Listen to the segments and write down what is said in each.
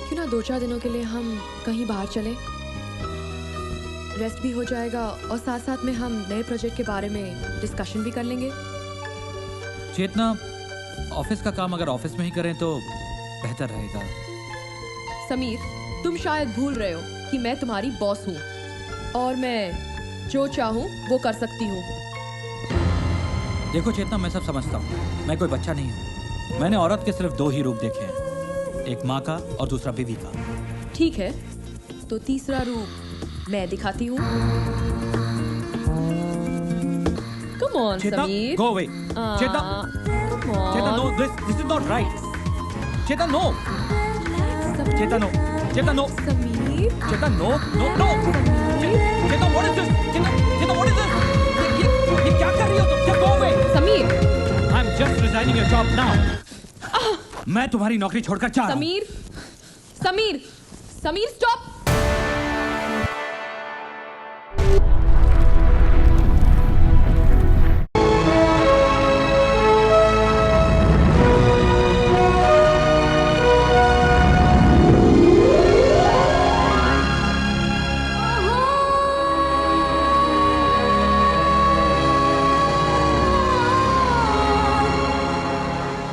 क्यों ना 2-4 दिनों के लिए हम कहीं बाहर चले, रेस्ट भी हो जाएगा और साथ साथ में हम नए प्रोजेक्ट के बारे में डिस्कशन भी कर लेंगे। चेतना, ऑफिस का काम अगर ऑफिस में ही करें तो बेहतर रहेगा। समीर, तुम शायद भूल रहे हो कि मैं तुम्हारी बॉस हूँ और मैं जो चाहूँ वो कर सकती हूँ। देखो चेतना, मैं सब समझता हूँ, मैं कोई बच्चा नहीं हूँ। मैंने औरत के सिर्फ 2 ही रूप देखे हैं, एक माँ का और दूसरा बीवी का। ठीक है, तो तीसरा रूप मैं दिखाती हूँ। Come on, Sameer. Go away. Chetna, Come on. Chetna, no, this is not right. Chetna, no. Chetna, no. Chetna, no. Sameer. Chetna, no, no, no. Chetna, what is this? Chetna, what is this? ये क्या कर रही हो तुम? Just go away. Sameer. I'm just resigning your job now. मैं तुम्हारी नौकरी छोड़कर जा रहा हूँ। समीर, समीर, समीर, स्टॉप।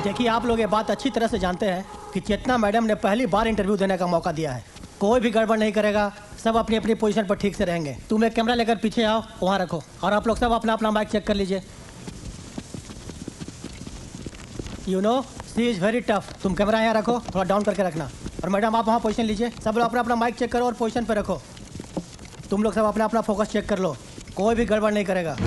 देखिए, आप लोग ये बात अच्छी तरह से जानते हैं कि चेतना मैडम ने पहली बार इंटरव्यू देने का मौका दिया है। कोई भी गड़बड़ नहीं करेगा, सब अपनी अपनी पोजीशन पर ठीक से रहेंगे। तुम एक कैमरा लेकर पीछे आओ, वहाँ रखो, और आप लोग सब अपना अपना माइक चेक कर लीजिए। You know, she is very tough. तुम कैमरा यहाँ रखो, थोड़ा डाउन करके रखना। और मैडम, आप वहाँ पोजीशन लीजिए। सब लोग अपना अपना माइक चेक करो और पोजीशन पर रखो। तुम लोग सब अपना अपना फोकस चेक कर लो, कोई भी गड़बड़ नहीं करेगा।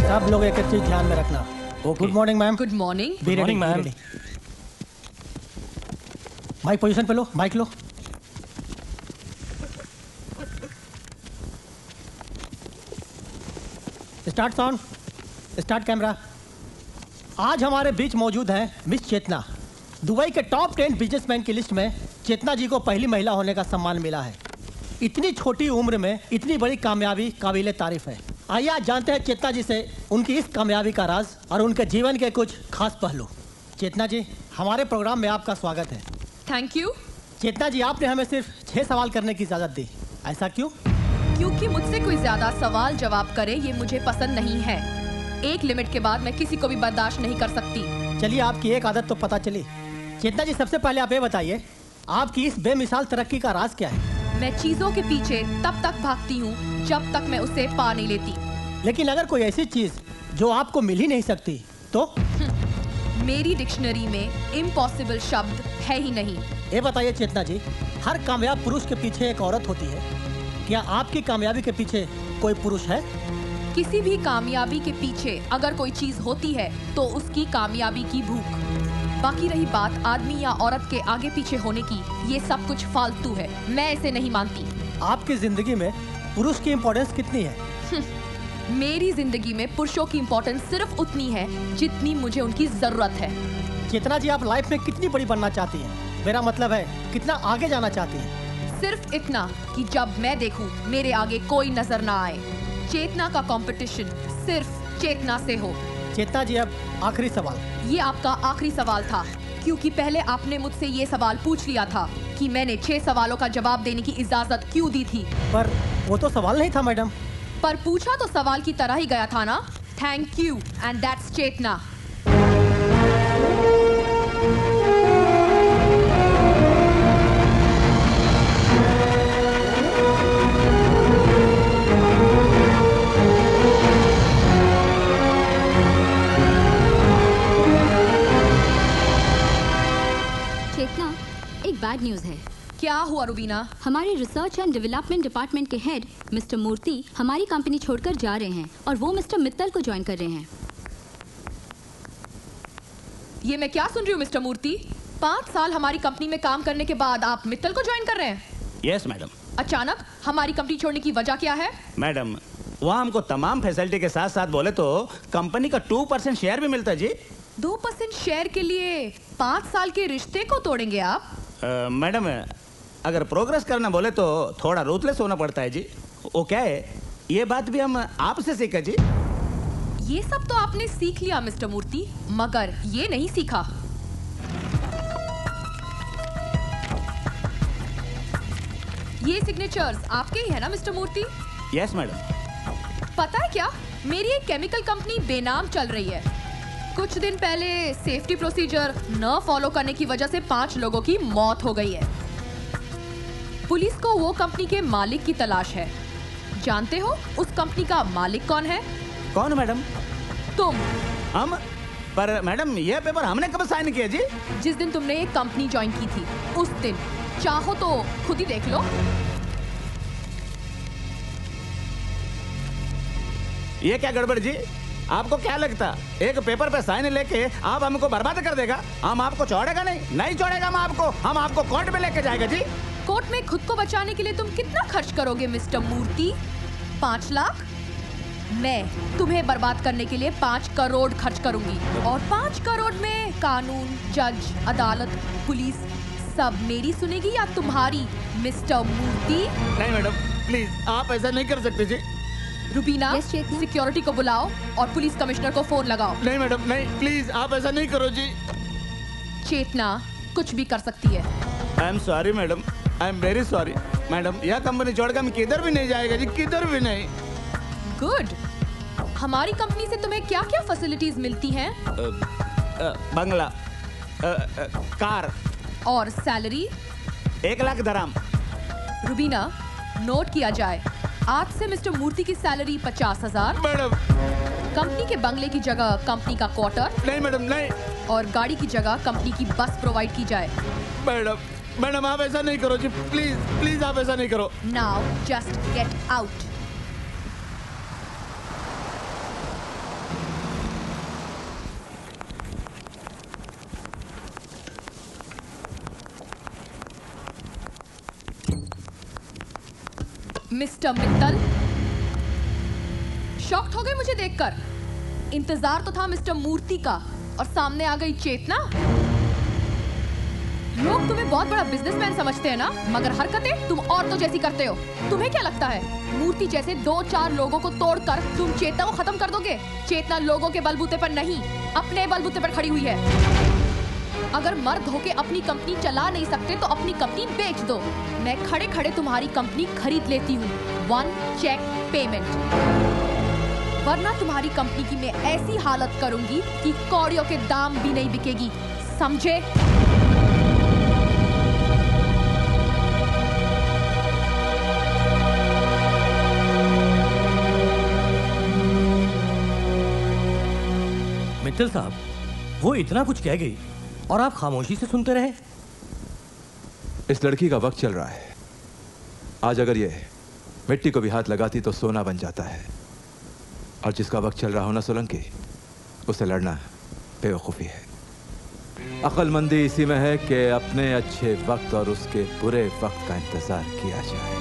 सब लोग एक चीज ध्यान में रखना। Good morning ma'am. Good morning. Be ready ma'am. Mic position पे लो, माइक लो। Start sound, start camera. आज हमारे बीच मौजूद हैं मिस चेतना। दुबई के टॉप 10 बिजनेसमैन की लिस्ट में चेतना जी को पहली महिला होने का सम्मान मिला है। इतनी छोटी उम्र में इतनी बड़ी कामयाबी काबिले तारीफ है। आइए आज जानते हैं चेतना जी से उनकी इस कामयाबी का राज और उनके जीवन के कुछ खास पहलू। चेतना जी, हमारे प्रोग्राम में आपका स्वागत है। Thank you. चेतना जी, आपने हमें सिर्फ 6 सवाल करने की इजाज़त दी, ऐसा क्यों? क्योंकि मुझसे कोई ज्यादा सवाल जवाब करे ये मुझे पसंद नहीं है। एक लिमिट के बाद मैं किसी को भी बर्दाश्त नहीं कर सकती। चलिए, आपकी एक आदत तो पता चली। चेतना जी, सबसे पहले आप ये बताइए, आपकी इस बेमिसाल तरक्की का राज क्या है? मैं चीजों के पीछे तब तक भागती हूँ जब तक मैं उसे पा नहीं लेती। लेकिन अगर कोई ऐसी चीज जो आपको मिल ही नहीं सकती तो? मेरी डिक्शनरी में इम्पॉसिबल शब्द है ही नहीं। ये बताइए चेतना जी, हर कामयाब पुरुष के पीछे एक औरत होती है। क्या आपकी कामयाबी के पीछे कोई पुरुष है? किसी भी कामयाबी के पीछे अगर कोई चीज होती है तो उसकी कामयाबी की भूख। बाकी रही बात आदमी या औरत के आगे पीछे होने की, ये सब कुछ फालतू है, मैं इसे नहीं मानती। आपकी जिंदगी में पुरुष की इम्पोर्टेंस कितनी है? मेरी जिंदगी में पुरुषों की इम्पोर्टेंस सिर्फ उतनी है जितनी मुझे उनकी जरूरत है। चेतना जी, आप लाइफ में कितनी बड़ी बनना चाहती हैं? मेरा मतलब है, कितना आगे जाना चाहती हैं? सिर्फ इतना कि जब मैं देखूं मेरे आगे कोई नजर ना आए। चेतना का कंपटीशन सिर्फ चेतना से हो। चेतना जी, अब आखिरी सवाल। ये आपका आखिरी सवाल था, क्योंकि पहले आपने मुझसे ये सवाल पूछ लिया था कि मैंने 6 सवालों का जवाब देने की इजाजत क्यों दी थी। पर वो तो सवाल नहीं था मैडम। पर पूछा तो सवाल की तरह ही गया था ना। थैंक यू, एंड दैट्स चेतना। चेतना, एक बैड न्यूज़ है। क्या हुआ रुबीना? हमारे रिसर्च एंड डेवलपमेंट डिपार्टमेंट के हेड मिस्टर मूर्ति हमारी कंपनी छोड़कर जा रहे हैं और वो मिस्टर मित्तल को ज्वाइन कर रहे हैं। ये मैं क्या सुन रही हूँ मिस्टर मूर्ति? 5 साल हमारी कंपनी में काम करने के बाद आप मित्तल को ज्वाइन कर रहे हैं? Yes madam. अचानक हमारी कंपनी छोड़ने की वजह क्या है? मैडम, वहाँ हमको तमाम फैसिलिटी के साथ साथ बोले तो कंपनी का 2% शेयर भी मिलता है जी। 2% शेयर के लिए 5 साल के रिश्ते को तोड़ेंगे आप? मैडम, अगर प्रोग्रेस करना बोले तो थोड़ा रूथलेस होना पड़ता है जी। वो क्या है, ये बात भी हम आपसे सीखा जी। ये सब तो आपने सीख लिया मिस्टर मूर्ति, मगर ये नहीं सीखा। ये सिग्नेचर्स आपके ही है ना मिस्टर मूर्ति? Yes madam. पता है क्या, मेरी एक केमिकल कंपनी बेनाम चल रही है। कुछ दिन पहले सेफ्टी प्रोसीजर न फॉलो करने की वजह से 5 लोगों की मौत हो गई है। पुलिस को वो कंपनी के मालिक की तलाश है। जानते हो उस कंपनी का मालिक कौन है? कौन मैडम? तुम। हम? पर मैडम, ये पेपर हमने कब साइन किया जी? जिस दिन तुमने ये कंपनी ज्वाइन की थी उस दिन। चाहो तो खुद ही देख लो। ये क्या गड़बड़ जी? आपको क्या लगता एक पेपर पे साइन लेके आप हमको बर्बाद कर देगा? हम आपको छोड़ेगा नहीं छोड़ेगा हम आपको कोर्ट में लेके जाएगा जी। कोर्ट में खुद को बचाने के लिए तुम कितना खर्च करोगे मिस्टर मूर्ति? 5 लाख? मैं तुम्हें बर्बाद करने के लिए 5 करोड़ खर्च करूंगी, और 5 करोड़ में कानून, जज, अदालत, पुलिस सब मेरी सुनेगी या तुम्हारी मिस्टर मूर्ति? नहीं मैडम, प्लीज आप ऐसा नहीं कर सकते जी। रुबीना, Yes, चेतना। सिक्योरिटी को बुलाओ और पुलिस कमिश्नर को फोन लगाओ। नहीं मैडम, नहीं, प्लीज आप ऐसा नहीं करो जी। चेतना कुछ भी कर सकती है। आई am sorry madam, I am very sorry madam. यह कंपनी छोड़कर हम किधर भी नहीं जाएगा जी, किधर भी नहीं। गुड। हमारी कंपनी से तुम्हें क्या क्या फैसिलिटीज मिलती हैं? बंगला, कार, और salary? 1 lakh dram. Rubina, note किया जाए, आज से मिस्टर मूर्ति की सैलरी 50,000, मैडम कंपनी के बंगले की जगह कंपनी का क्वार्टर, नहीं मैडम, नहीं और गाड़ी की जगह कंपनी की बस प्रोवाइड की जाए। मैडम आप ऐसा नहीं करो जी, प्लीज प्लीज आप ऐसा नहीं करो। Now just get out. Mister Mittal, shocked हो गए मुझे देखकर? इंतजार तो था मिस्टर मूर्ति का, और सामने आ गई चेतना। लोग तुम्हें बहुत बड़ा बिजनेसमैन समझते हैं ना, मगर हरकतें तुम औरतों जैसी करते हो। तुम्हें क्या लगता है मूर्ति जैसे 2-4 लोगों को तोड़कर तुम चेतना को खत्म कर दोगे? चेतना लोगों के बलबूते पर नहीं, अपने बलबूते पर खड़ी हुई है। अगर मर्द होके अपनी कंपनी चला नहीं सकते तो अपनी कंपनी बेच दो। मैं खड़े खड़े तुम्हारी कंपनी खरीद लेती हूँ, 1 चेक पेमेंट। वरना तुम्हारी कंपनी की मैं ऐसी हालत करूंगी कि कौड़ियों के दाम भी नहीं बिकेगी, समझे? मित्तल साहब, वो इतना कुछ कह गई और आप खामोशी से सुनते रहे। इस लड़की का वक्त चल रहा है। आज अगर ये मिट्टी को भी हाथ लगाती तो सोना बन जाता है, और जिसका वक्त चल रहा हो ना सोलंकी, उससे लड़ना बेवकूफ़ी है। अक्लमंदी इसी में है कि अपने अच्छे वक्त और उसके बुरे वक्त का इंतजार किया जाए।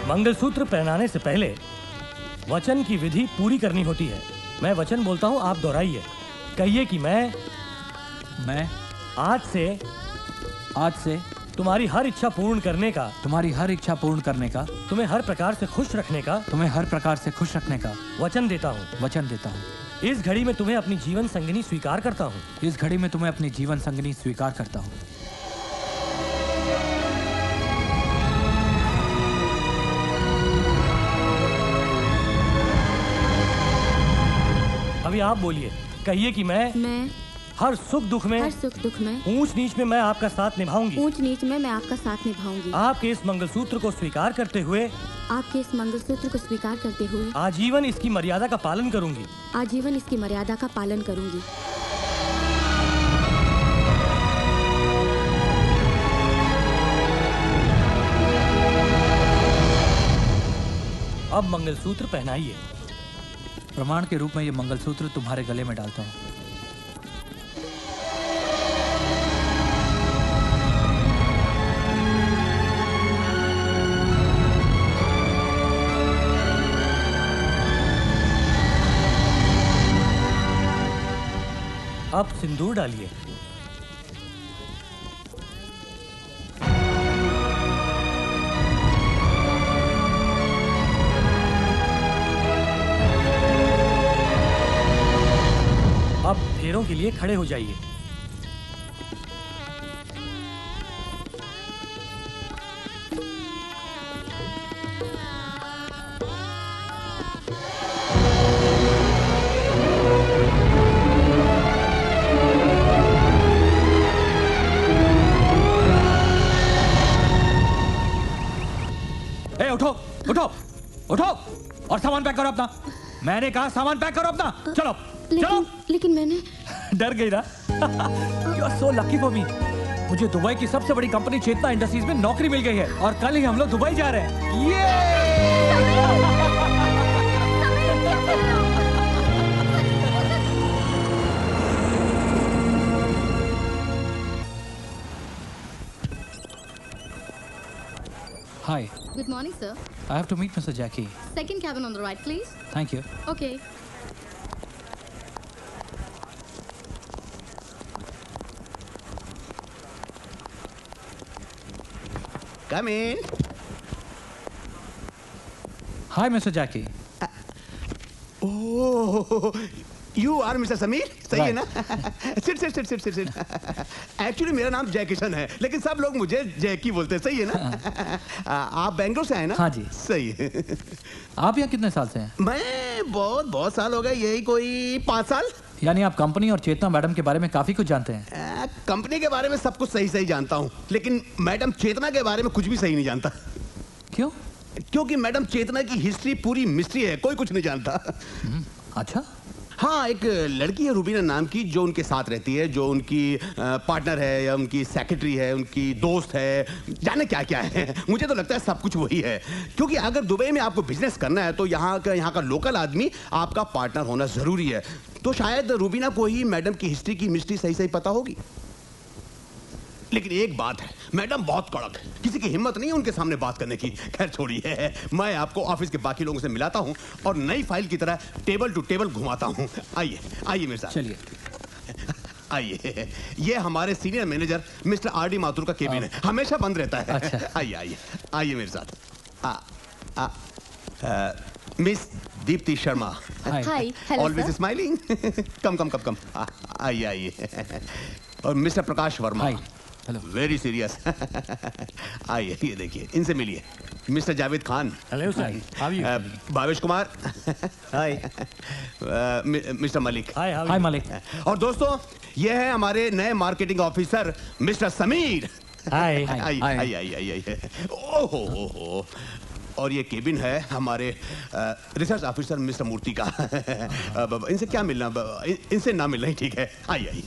मंगलसूत्र पहनाने से पहले वचन की विधि पूरी करनी होती है। मैं वचन बोलता हूँ, आप दोहराइए। कहिए कि मैं आज से तुम्हारी हर इच्छा पूर्ण करने का, तुम्हें हर प्रकार से खुश रखने का वचन देता हूँ। इस घड़ी में तुम्हें अपनी जीवन संगिनी स्वीकार करता हूँ। अभी आप बोलिए, कहिए कि मैं हर सुख दुख में, ऊंच नीच में मैं आपका साथ निभाऊंगी। आपके इस मंगलसूत्र को स्वीकार करते हुए आजीवन इसकी मर्यादा का पालन करूंगी। अब मंगलसूत्र पहनाइए। प्रमाण के रूप में ये मंगलसूत्र तुम्हारे गले में डालता हूँ। अब सिंदूर डालिए। अब फेरों के लिए खड़े हो जाइए। ए, उठो उठो उठो और सामान पैक करो अपना। मैंने कहा सामान पैक करो अपना। चलो चलो। लेकिन मैंने डर गई ना? You are so lucky for me. मुझे दुबई की सबसे बड़ी कंपनी चेतना इंडस्ट्रीज में नौकरी मिल गई है और कल ही हम लोग दुबई जा रहे हैं। ये Hi, Good morning, sir. I have to meet Mr. Jackie. Second cabin on the right, please. Thank you. Okay. Come in. Hi, Mr. Jackie. Oh, you are Mr. Sameer? सही है ना? Sit. Actually मेरा नाम जय किशन है, लेकिन सब लोग मुझे जैकी बोलते हैं, सही है ना? आप बैंगलोर से आए ना? हाँ जी। सही है। आप यहाँ कितने साल से हैं? मैं बहुत साल हो गए, यही कोई 5 साल। यानी आप कंपनी और चेतना मैडम के बारे में काफी कुछ जानते हैं। कंपनी के बारे में सब कुछ सही जानता हूँ, लेकिन मैडम चेतना के बारे में कुछ भी सही नहीं जानता। क्यों? क्योंकि मैडम चेतना की हिस्ट्री पूरी मिस्ट्री है, कोई कुछ नहीं जानता। अच्छा। हाँ, एक लड़की है रूबीना नाम की, जो उनके साथ रहती है, जो उनकी पार्टनर है या उनकी सेक्रेटरी है, उनकी दोस्त है, जाने क्या क्या है। मुझे तो लगता है सब कुछ वही है, क्योंकि अगर दुबई में आपको बिजनेस करना है तो यहाँ का लोकल आदमी आपका पार्टनर होना जरूरी है। तो शायद रूबीना को ही मैडम की हिस्ट्री की मिस्ट्री सही पता होगी। लेकिन एक बात है, मैडम बहुत कड़क है, किसी की हिम्मत नहीं है उनके सामने बात करने की। खैर छोड़िए, मैं आपको ऑफिस के बाकी लोगों से मिलाता हूँ और नई फाइल की तरह टेबल टू टेबल घुमाता हूँ। आइए मेरे साथ। चलिए। आइए, ये हमारे senior manager mister R D Mathur का केबिन है, हमेशा बंद रहता है। अच्छा। आइए मेरे साथ। Miss Deepti Sharma. Hi. Hello, always sir. Smiling. Come. आइए। और mister Prakash Verma. Hi. Hello. Very serious. आइए, ये देखिए, इनसे मिलिए। Mister Javed Khan. Hello sir, how are you? Bhavesh Kumar. Hi. Mister Malik. Hi, how hi Malik. और दोस्तों, ये है हमारे नए marketing officer mister Sameer. Hi. आइए। ओहो। और ये केबिन है हमारे रिसर्च ऑफिसर मिस्टर मूर्ति का। इनसे क्या मिलना, इनसे ना मिलना ही ठीक है। आइए।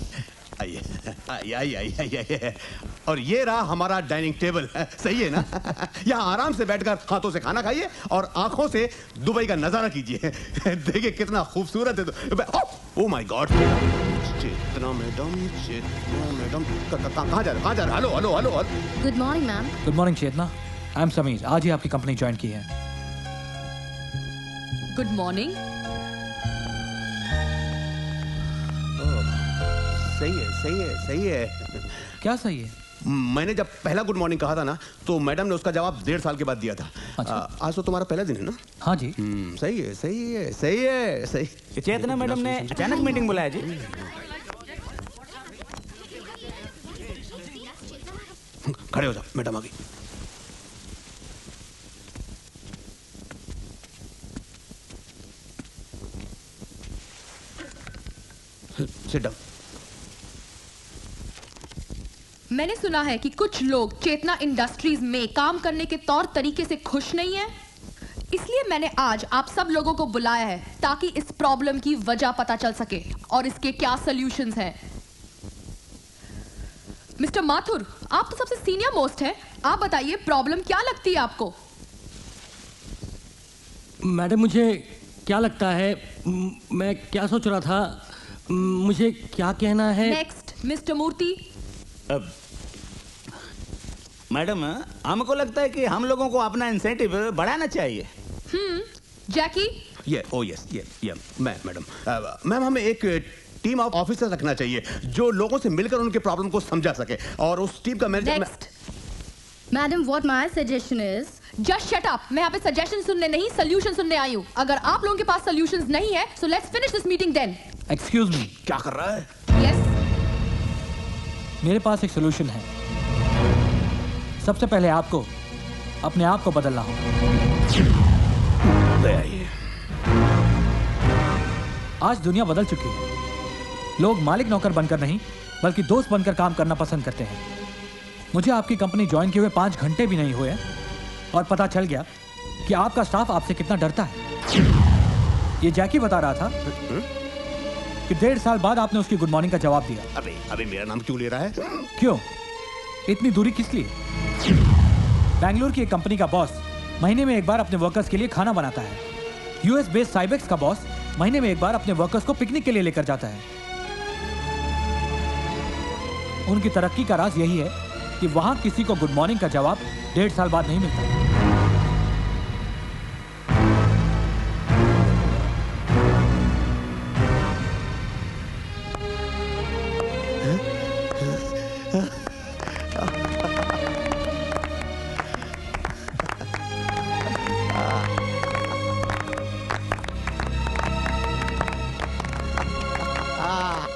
और ये रहा हमारा डाइनिंग टेबल। सही है ना? यहाँ आराम से बैठकर हाथों से खाना खाइए और आंखों से दुबई का नजारा कीजिए। देखिए कितना खूबसूरत है। Oh my God, Chetna madam कहाँ जा रहे? Hello. Good morning, ma'am. Good morning Chetna. I am Sameer, आज ही आपकी कंपनी ज्वाइन की है। Good morning. सही है। क्या सही है? मैंने जब पहला गुड मॉर्निंग कहा था ना, तो मैडम ने उसका जवाब 1.5 साल के बाद दिया था। अच्छा। आज तो तुम्हारा पहला दिन है ना? हाँ जी। सही है। चेतना मैडम ने अचानक मीटिंग बुलाया जी। खड़े हो जाओ, मैडम आ गई। Sit down. मैंने सुना है कि कुछ लोग चेतना इंडस्ट्रीज में काम करने के तौर तरीके से खुश नहीं है, इसलिए मैंने आज आप सब लोगों को बुलाया है ताकि इस प्रॉब्लम की वजह पता चल सके और इसके क्या सॉल्यूशंस हैं। मिस्टर माथुर, आप तो सबसे सीनियर मोस्ट हैं, आप बताइए प्रॉब्लम क्या लगती है आपको? मैडम मुझे क्या लगता है, मैं क्या सोच रहा था, मुझे क्या कहना है। नेक्स्ट मिस्टर मूर्ति। मैडम हमको लगता है कि हम लोगों को अपना इंसेंटिव बढ़ाना चाहिए। जैकी। मैम हमें एक टीम ऑफ ऑफिसर रखना चाहिए जो लोगों से मिलकर उनके प्रॉब्लम को समझा सके, और उस टीम का manager. Next. Madam what my suggestion is just shut up. मैं यहाँ पे सजेशन सुनने नहीं, सोल्यूशन सुनने आई हूँ। अगर आप लोगों के पास सोल्यूशंस नहीं है, so let's finish this meeting then. Excuse me, क्या कर रहा है? यस। मेरे पास एक सोल्यूशन है। सबसे पहले आपको अपने आप को बदलना होगा। ले आइए। आज दुनिया बदल चुकी है। लोग मालिक नौकर बनकर नहीं, बल्कि दोस्त बनकर काम करना पसंद करते हैं। मुझे आपकी कंपनी ज्वाइन किए हुए 5 घंटे भी नहीं हुए और पता चल गया कि आपका स्टाफ आपसे कितना डरता है। ये जैकी बता रहा था कि 1.5 साल बाद आपने उसकी गुड मॉर्निंग का जवाब दिया। अबे मेरा नाम क्यों ले रहा है? क्यों? इतनी दूरी किस लिए? बेंगलुरु की एक कंपनी का बॉस महीने में एक बार अपने वर्कर्स के लिए खाना बनाता है। यूएस बेस्ड साइबेक्स का बॉस महीने में एक बार अपने वर्कर्स को पिकनिक के लिए लेकर जाता है। उनकी तरक्की का राज यही है कि वहां किसी को गुड मॉर्निंग का जवाब 1.5 साल बाद नहीं मिलता।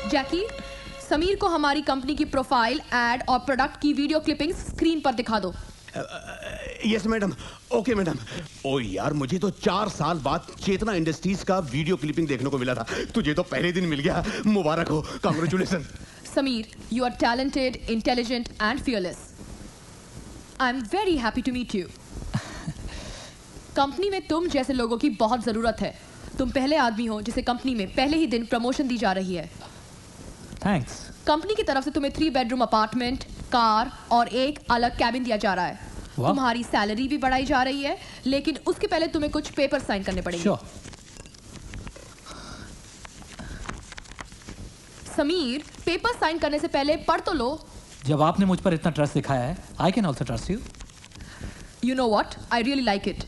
जैकी, समीर को हमारी कंपनी की प्रोफाइल, एड और प्रोडक्ट की वीडियो क्लिपिंग्स स्क्रीन पर दिखा दो। Yes madam. Okay madam. ओ यार, मुझे तो 4 साल बाद चेतना इंडस्ट्रीज का वीडियो क्लिपिंग देखने को मिला था। तुझे तो पहले दिन मिल गया। मुबारक हो, congratulation. Sameer, you are talented, intelligent and fearless. I am very happy to meet you. Company में तुम जैसे लोगों की बहुत जरूरत है। तुम पहले आदमी हो जिसे कंपनी में पहले ही दिन प्रमोशन दी जा रही है। थैंक्स। कंपनी की तरफ से तुम्हें 3 बेडरूम अपार्टमेंट, कार और एक अलग कैबिन दिया जा रहा है। तुम्हारी सैलरी भी बढ़ाई जा रही है, लेकिन उसके पहले तुम्हें कुछ पेपर साइन करने पड़ेंगे। समीर, पेपर साइन करने से पहले पढ़ तो लो। जब आपने मुझ पर इतना ट्रस्ट दिखाया है, I can also trust you. You know what, I really like it.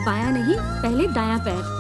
बायां नहीं, पहले दायां पैर।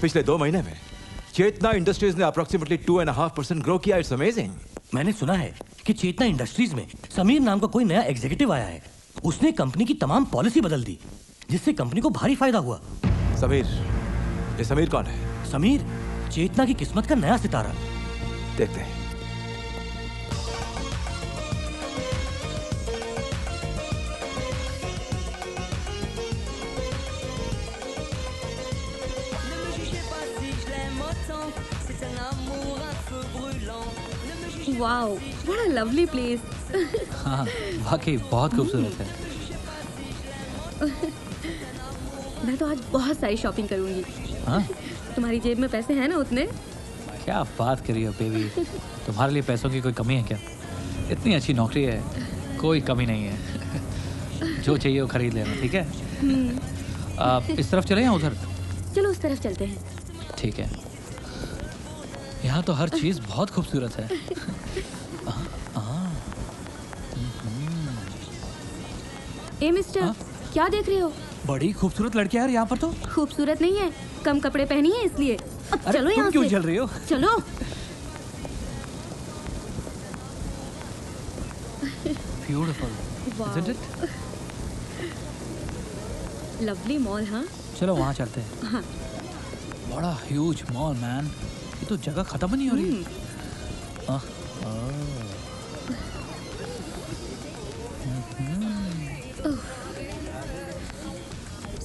पिछले 2 महीने में चेतना इंडस्ट्रीज ने अप्रोक्सीमेटली 2.5% ग्रो किया। It's amazing. मैंने सुना है कि चेतना इंडस्ट्रीज में समीर नाम का कोई नया एग्जीक्यूटिव आया है। उसने कंपनी की तमाम पॉलिसी बदल दी, जिससे कंपनी को भारी फायदा हुआ। समीर? ये समीर कौन है? समीर चेतना की किस्मत का नया सितारा। देखते हैं। Wow, what a lovely place. हाँ, वाकई बहुत खूबसूरत है। मैं तो आज बहुत सारी शॉपिंग करूंगी। हाँ? तुम्हारी जेब में पैसे हैं ना उतने? क्या बात कर रही हो बेबी? तुम्हारे लिए पैसों की कोई कमी है क्या? इतनी अच्छी नौकरी है, कोई कमी नहीं है। जो चाहिए वो खरीद लेना, ठीक है? आप इस तरफ चले या उधर? चलो उस तरफ चलते हैं। ठीक है। यहाँ तो हर चीज बहुत खूबसूरत है। ए मिस्टर, क्या देख रहे हो? बड़ी खूबसूरत लड़की है यार यहाँ पर तो। खूबसूरत नहीं है, कम कपड़े पहनी है इसलिए। अब अरे चलो तुम यहाँ क्यों से। चल रही हो? चलो। Beautiful, isn't it? Lovely mall, हाँ? चलो वहाँ चलते हैं। हाँ। बड़ा ह्यूज मॉल मैन, ये तो जगह खत्म नहीं हो रही।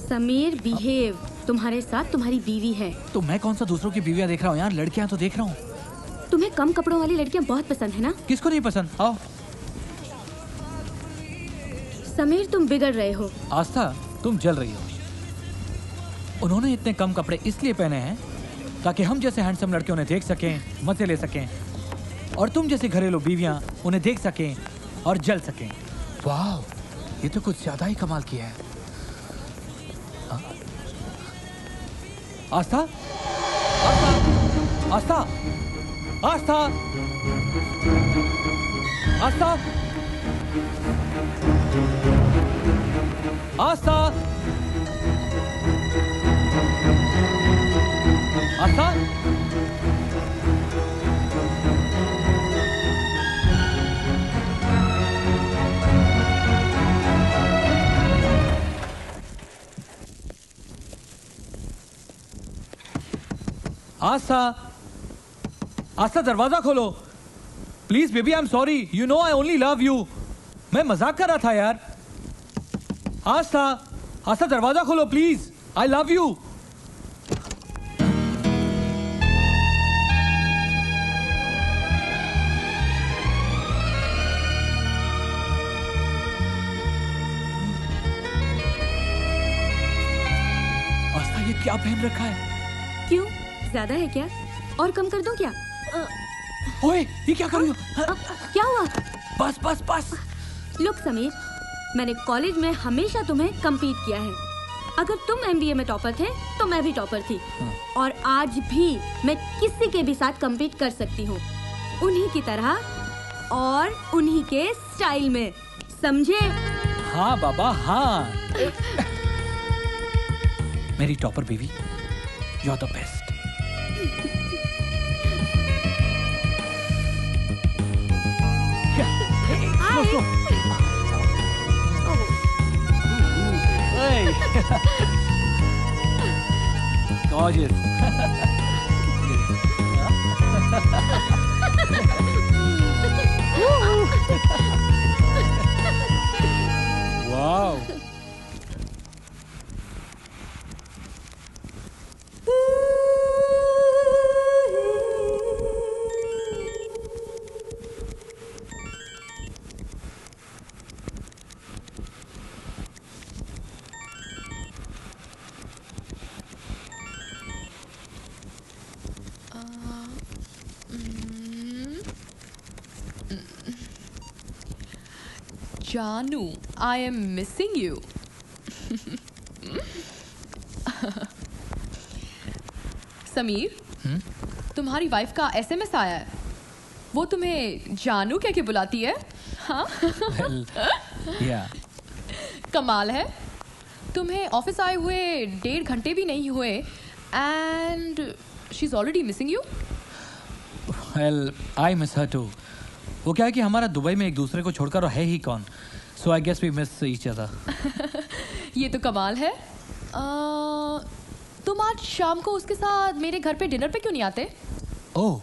समीर बिहेव, तुम्हारे साथ तुम्हारी बीवी है। तो मैं कौन सा दूसरों की बीवियाँ देख रहा हूँ यार, लड़कियाँ तो देख रहा हूँ। तुम्हें कम कपड़ों वाली लड़कियां बहुत पसंद है ना? किसको नहीं पसंद? आओ। समीर तुम बिगड़ रहे हो। आस्था तुम जल रही हो। उन्होंने इतने कम कपड़े इसलिए पहने हैं ताकि हम जैसे हैंडसम लड़के उन्हें देख सकें, मजे ले सकें, और तुम जैसे घरेलू बीवियां उन्हें देख सकें और जल सकें। वाह, ये तो कुछ ज्यादा ही कमाल किया है। आस्था, आस्था, आस्था, आस्था, आस्था, आस्था, आस्था, आस्था दरवाजा खोलो please. Baby I am sorry, you know I only love you. मैं मजाक कर रहा था यार। आस्था, आस्था दरवाजा खोलो प्लीज, आई लव यू। आस्था ये क्या पहन रखा है? क्यों, ज्यादा है क्या? और कम कर दूं क्या? ओए, ये क्या कर रही हो? क्या हुआ? बस बस बस। लुक समीर, मैंने कॉलेज में हमेशा तुम्हें कम्पीट किया है। अगर तुम एमबीए में टॉपर थे तो मैं भी टॉपर थी, और आज भी मैं किसी के भी साथ कम्पीट कर सकती हूँ, उन्हीं की तरह और उन्हीं के स्टाइल में, समझे? हाँ बाबा हाँ। मेरी टॉपर बीवी, you are the best. Gorgeous. Wow. Janu, I am missing you. Sameer, तुम्हारी वाइफ का एसएमएस आया है। वो तुम्हें जानू कह के बुलाती है। हाँ? Well, yeah. कमाल है। तुम्हें ऑफिस आए हुए 1.5 घंटे भी नहीं हुए and she is already missing you. Well, I miss her too. वो क्या है कि हमारा दुबई में एक दूसरे को छोड़कर है ही कौन, so I guess we miss each other. ये तो कमाल है। तुम आज शाम को उसके साथ मेरे घर पे डिनर पे क्यों नहीं आते? Oh,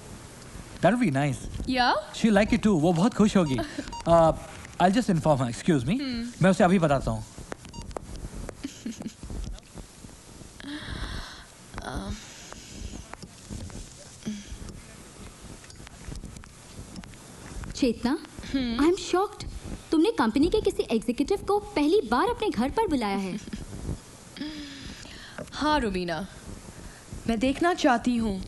that would be nice. या? She'll like it too. वो बहुत खुश होगी. I'll just inform her. Excuse me. मैं उसे अभी बताता हूँ. चेतना, आई एम शॉक्ड। तुमने कंपनी के किसी एग्जीक्यूटिव को पहली बार अपने घर पर बुलाया है। हाँ रुबीना, मैं देखना चाहती हूँ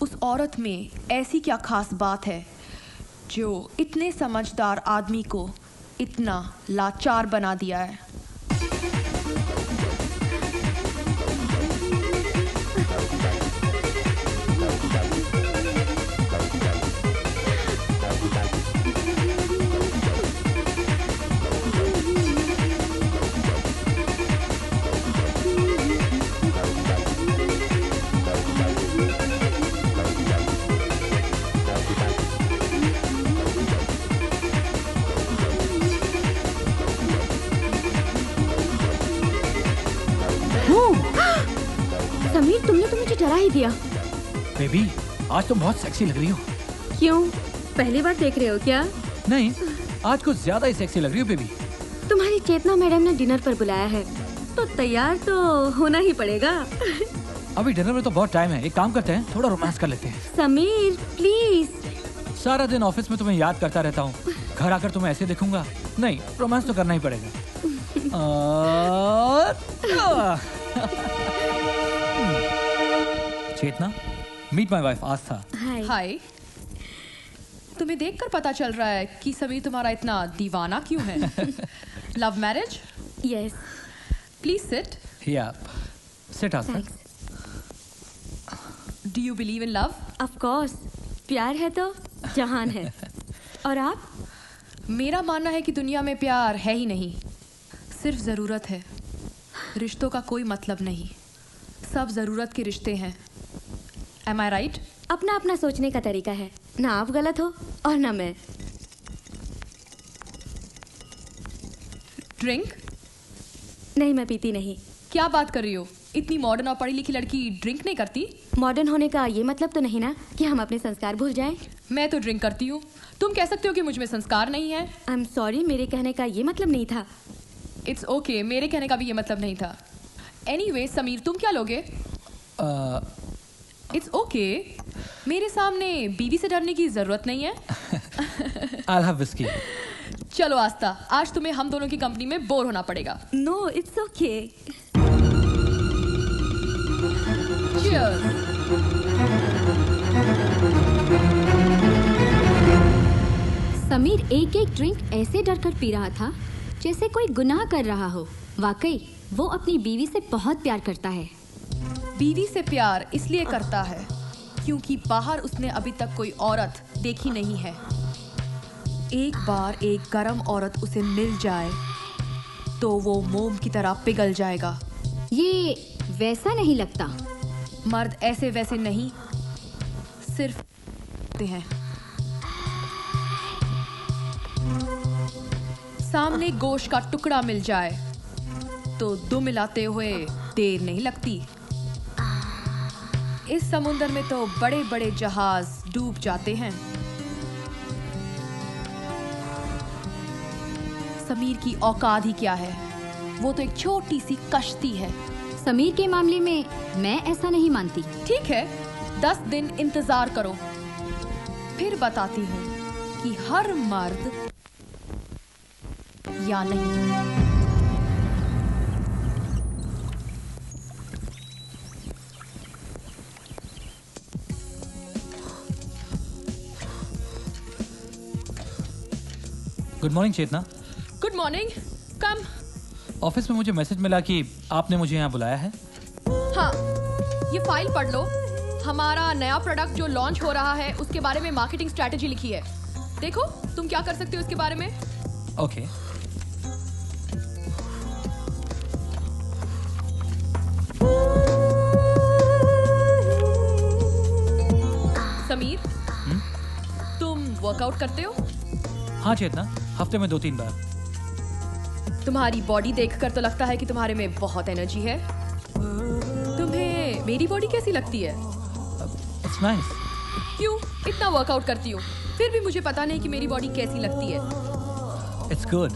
उस औरत में ऐसी क्या खास बात है जो इतने समझदार आदमी को इतना लाचार बना दिया है। समीर, तुमने तो मुझे डरा ही दिया। बेबी, आज तुम बहुत सेक्सी लग रही हो। क्यों? पहली बार देख रहे हो क्या? नहीं, आज कुछ ज्यादा ही सेक्सी लग रही हो बेबी। तुम्हारी चेतना मैडम ने डिनर पर बुलाया है, तो तैयार तो होना ही पड़ेगा। अभी डिनर में तो बहुत टाइम है, एक काम करते हैं, थोड़ा रोमांस कर लेते हैं। समीर प्लीज। सारा दिन ऑफिस में तुम्हें याद करता रहता हूँ, घर आकर तुम्हें ऐसे देखूंगा? नहीं, रोमांस तो करना ही पड़ेगा। चेतना, मीट माय वाइफ आस्था। हाय। तुम्हें देखकर पता चल रहा है कि समीर तुम्हारा इतना दीवाना क्यों है। Love marriage? Yes. Please sit. Yeah, sit Aastha. Do you believe in love? Of course, प्यार है तो जहान है। और आप? मेरा मानना है कि दुनिया में प्यार है ही नहीं, सिर्फ ज़रूरत है। रिश्तों का कोई मतलब नहीं, सब ज़रूरत के रिश्ते हैं। Am I right? अपना अपना सोचने का तरीका है, ना आप गलत हो और ना मैं। ड्रिंक? नहीं, मैं पीती नहीं। क्या बात कर रही हो? इतनी मॉडर्न और पढ़ी लिखी लड़की ड्रिंक नहीं करती? मॉडर्न होने का ये मतलब तो नहीं ना कि हम अपने संस्कार भूल जाएं। मैं तो ड्रिंक करती हूँ, तुम कह सकते हो कि मुझ में संस्कार नहीं है। आई एम सॉरी, मेरे कहने का ये मतलब नहीं था। इट्स ओके, मेरे कहने का भी ये मतलब नहीं था। एनीवे, समीर तुम क्या लोगे? इट्स ओके, मेरे सामने बीवी से डरने की जरूरत नहीं है। I'll have whiskey. चलो आस्था, आज तुम्हें हम दोनों की कंपनी में बोर होना पड़ेगा। No, it's okay. Cheers. Sameer एक एक ड्रिंक ऐसे डर कर पी रहा था जैसे कोई गुनाह कर रहा हो। वाकई वो अपनी बीवी से बहुत प्यार करता है। बीवी से प्यार इसलिए करता है क्योंकि बाहर उसने अभी तक कोई औरत देखी नहीं है। एक बार एक गरम औरत उसे मिल जाए तो वो मोम की तरह पिघल जाएगा। ये वैसा नहीं लगता। मर्द ऐसे वैसे नहीं, सिर्फ हैं। सामने गोश्त का टुकड़ा मिल जाए तो दो मिलाते हुए देर नहीं लगती। इस समुंदर में तो बड़े बड़े जहाज डूब जाते हैं। समीर की औकात ही क्या है, वो तो एक छोटी सी कश्ती है। समीर के मामले में मैं ऐसा नहीं मानती। ठीक है, 10 दिन इंतजार करो, फिर बताती हूँ कि हर मर्द या नहीं। Good morning Chetna. Good morning, कम। ऑफिस में मुझे मैसेज मिला कि आपने मुझे यहाँ बुलाया है। हाँ, ये फाइल पढ़ लो। हमारा नया प्रोडक्ट जो लॉन्च हो रहा है उसके बारे में मार्केटिंग स्ट्रेटेजी लिखी है। देखो तुम क्या कर सकते हो इसके बारे में। ओके। समीर, तुम वर्कआउट करते हो? हाँ चेतना, हफ्ते में 2-3 बार। तुम्हारी बॉडी देखकर तो लगता है कि तुम्हारे में बहुत एनर्जी है। तुम्हें मेरी बॉडी कैसी लगती है? It's nice. क्यों इतना वर्कआउट करती हूँ फिर भी मुझे पता नहीं कि मेरी बॉडी कैसी लगती है। It's good.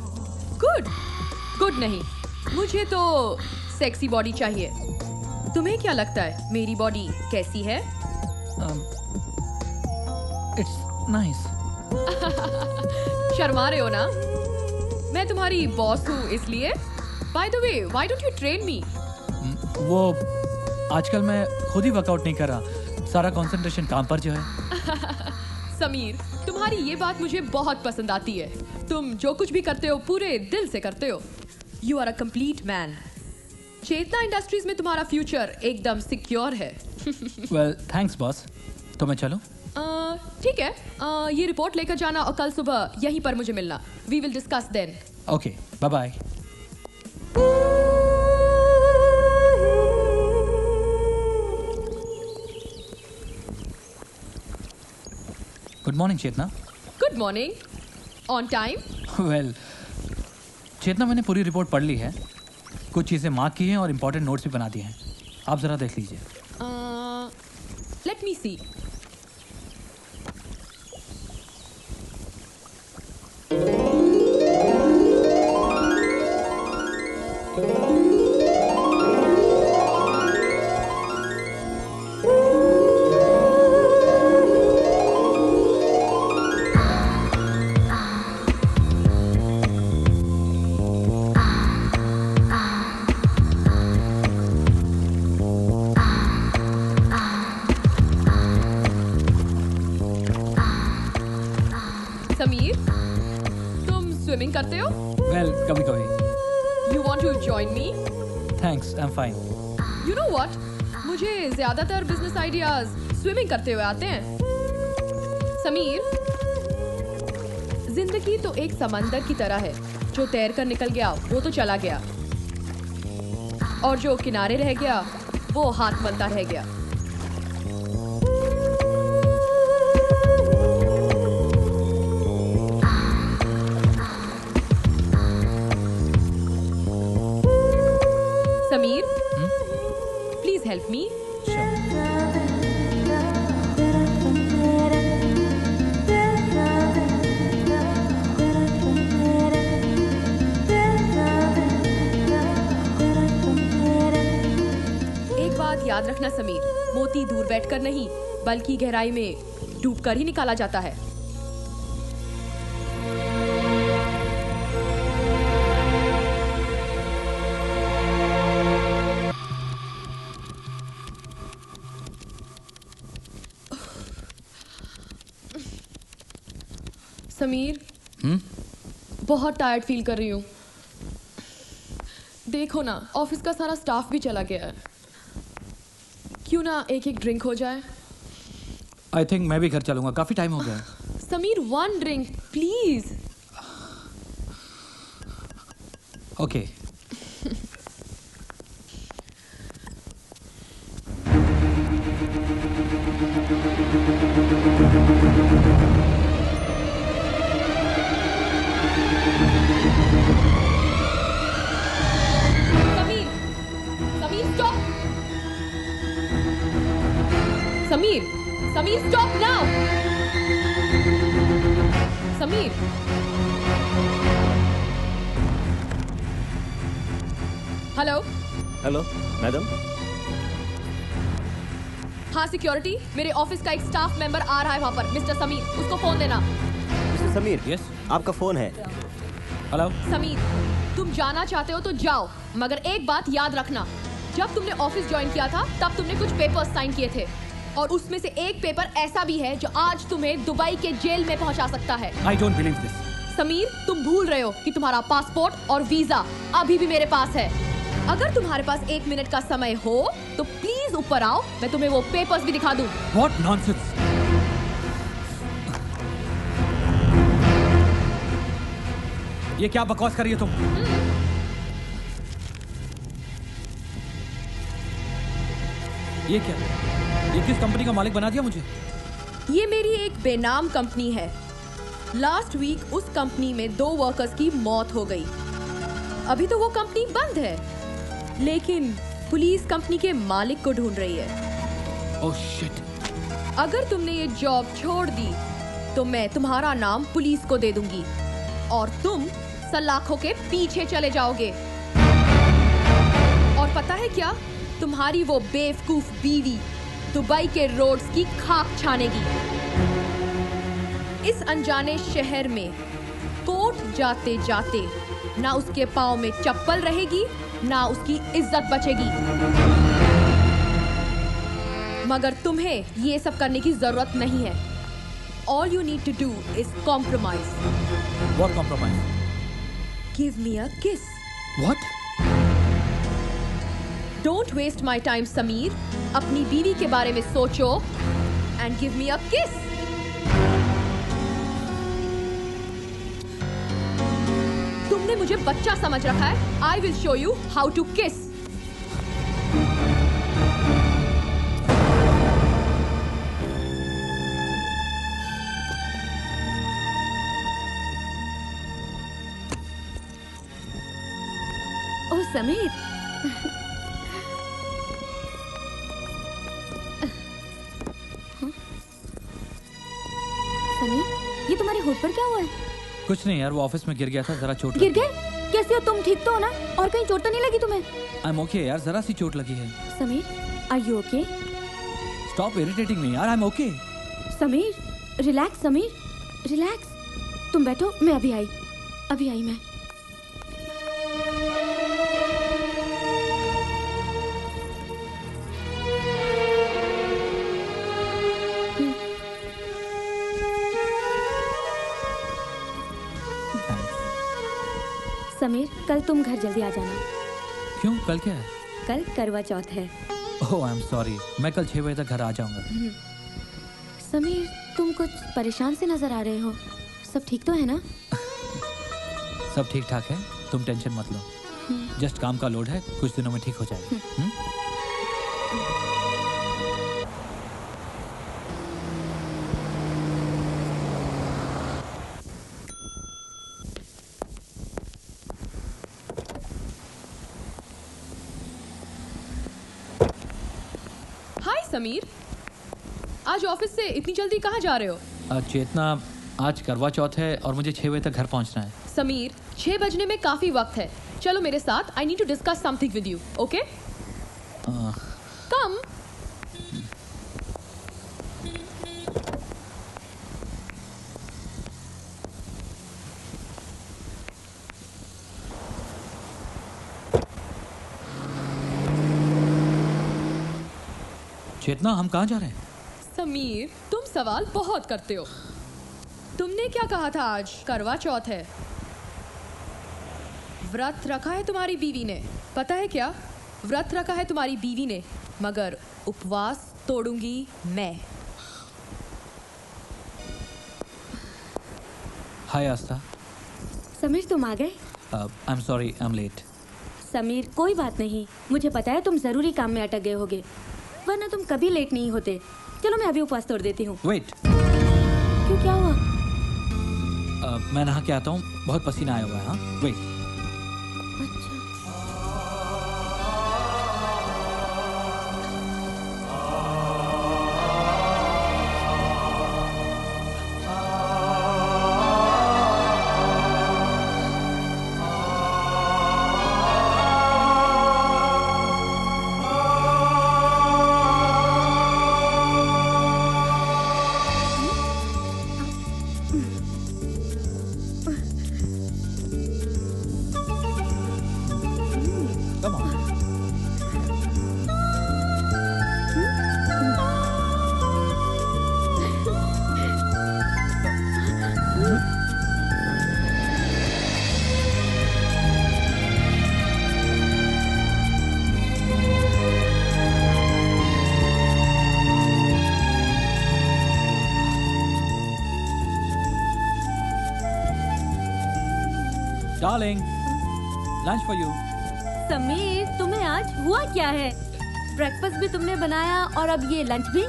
गुड? गुड नहीं, मुझे तो सेक्सी बॉडी चाहिए। तुम्हें क्या लगता है मेरी बॉडी कैसी है? It's nice. शर्मा रहे हो ना? मैं तुम्हारी बॉस हूँ इसलिए। By the way, why don't you train me? वो आजकल मैं खुद ही वर्कआउट नहीं कर रहा, सारा कंसंट्रेशन काम पर जो है। समीर, तुम्हारी ये बात मुझे बहुत पसंद आती है। तुम जो कुछ भी करते हो पूरे दिल से करते हो। You are a complete man. Chetna industries में तुम्हारा फ्यूचर एकदम सिक्योर है। Well thanks boss. तो मैं चलूं? ठीक है, ये रिपोर्ट लेकर जाना और कल सुबह यहीं पर मुझे मिलना। We will discuss then. Okay, bye bye. Good morning Chetna. Good morning. On time? Well Chetna, मैंने पूरी रिपोर्ट पढ़ ली है। कुछ चीज़ें मार्क की हैं और इम्पोर्टेंट नोट्स भी बना दिए हैं। आप ज़रा देख लीजिए। लेट मी सी। समीर, तुम स्विमिंग करते हो? वेल कभी कभी। You want to join me? Thanks, I am fine. You know what, मुझे ज्यादातर बिजनेस आइडियाज स्विमिंग करते हुए आते हैं। समीर, जिंदगी तो एक समंदर की तरह है। जो तैर कर निकल गया वो तो चला गया, और जो किनारे रह गया वो हाथ मलता रह गया। Sameer, please help me. एक बात याद रखना समीर, मोती दूर बैठकर नहीं बल्कि गहराई में डूबकर ही निकाला जाता है। समीर, बहुत टायर्ड फील कर रही हूँ। देखो ना, ऑफिस का सारा स्टाफ भी चला गया है। क्यों ना एक एक ड्रिंक हो जाए? आई थिंक मैं भी घर चलूंगा, काफी टाइम हो गया है। Sameer, one drink please. Okay. Sameer, Sameer stop now. Sameer, hello. Hello madam. हाँ सिक्योरिटी, मेरे ऑफिस का एक स्टाफ मेंबर आ रहा है वहाँ पर। मिस्टर समीर, उसको फोन देना। मिस्टर समीर, यस, आपका फोन है। हेलो। समीर, तुम जाना चाहते हो तो जाओ, मगर एक बात याद रखना, जब तुमने ऑफिस ज्वाइन किया था तब तुमने कुछ पेपर्स साइन किए थे, और उसमें से एक पेपर ऐसा भी है जो आज तुम्हें दुबई के जेल में पहुंचा सकता है। I don't believe this. Sameer, तुम भूल रहे हो कि तुम्हारा पासपोर्ट और वीजा अभी भी मेरे पास है। अगर तुम्हारे पास 1 मिनट का समय हो तो प्लीज ऊपर आओ, मैं तुम्हें वो पेपर्स भी दिखा दूं। What nonsense! ये क्या बकवास कर रही हो तुम? ये क्या? ये किस कंपनी का मालिक बना दिया मुझे? ये मेरी एक बेनाम कंपनी है। लास्ट वीक उस कंपनी में 2 वर्कर्स की मौत हो गई। अभी तो वो कंपनी बंद है, लेकिन पुलिस कंपनी के मालिक को ढूंढ रही है। Oh shit! अगर तुमने ये जॉब छोड़ दी तो मैं तुम्हारा नाम पुलिस को दे दूंगी और तुम सलाखों के पीछे चले जाओगे। और पता है क्या? तुम्हारी वो बेवकूफ बीवी दुबई के रोड्स की खाक छानेगी। इस अनजाने शहर में कोर्ट जाते जाते ना उसके पाँव में चप्पल रहेगी, ना उसकी इज्जत बचेगी। मगर तुम्हें ये सब करने की जरूरत नहीं है, all you need to do is compromise. What compromise? Give me a kiss. What? Don't waste my time, Sameer. अपनी बीवी के बारे में सोचो and give me a kiss. तुमने मुझे बच्चा समझ रखा है. I will show you how to kiss. ओह समीर, समीर, ये तुम्हारे होठ पर क्या हुआ है? कुछ नहीं यार, वो ऑफिस में गिर गया था, जरा चोट गिर गए? कैसे हो तुम? ठीक तो हो ना? और कहीं चोट तो नहीं लगी तुम्हें? आई एम ओके यार, जरा सी चोट लगी है. Sameer, are you okay? Stop irritating me यार, I am okay. Sameer, relax Sameer, relax. तुम बैठो, मैं अभी आई मैं. समीर, कल तुम घर जल्दी आ जाना. क्यों, कल क्या है? कल करवा चौथ है. ओह आई एम सॉरी, मैं कल 6 बजे तक घर आ जाऊंगा. समीर, तुम कुछ परेशान से नजर आ रहे हो. सब ठीक तो है ना? सब ठीक ठाक है, तुम टेंशन मत लो. जस्ट काम का लोड है, कुछ दिनों में ठीक हो जाएगा. हाय समीर, आज ऑफिस से इतनी जल्दी कहाँ जा रहे हो? चेतना, आज करवा चौथ है और मुझे 6 बजे तक घर पहुंचना है. समीर, 6 बजने में काफी वक्त है. चलो मेरे साथ. I need to discuss something with you. Okay, come. Chetna, हम कहाँ जा रहे हैं? समीर, तुम सवाल बहुत करते हो. तुमने क्या कहा था? आज करवा चौथ है. व्रत रखा है तुम्हारी बीवी ने. पता है क्या, व्रत रखा है तुम्हारी बीवी ने, मगर उपवास तोड़ूंगी मैं. हाय आस्था. समीर, तुम आ गए? I am sorry, I am late. Sameer, कोई बात नहीं. मुझे पता है तुम जरूरी काम में अटक गए होगे, वरना तुम कभी लेट नहीं होते. चलो मैं अभी उपवास तोड़ देती हूँ. वेट. क्यों, क्या हुआ? मैं नहा के आता हूँ, बहुत पसीना आया हुआ है. हाँ, wait. Darling, lunch for you. Sameer, तुम्हें आज हुआ क्या है? ब्रेकफास्ट भी तुमने बनाया और अब ये लंच भी?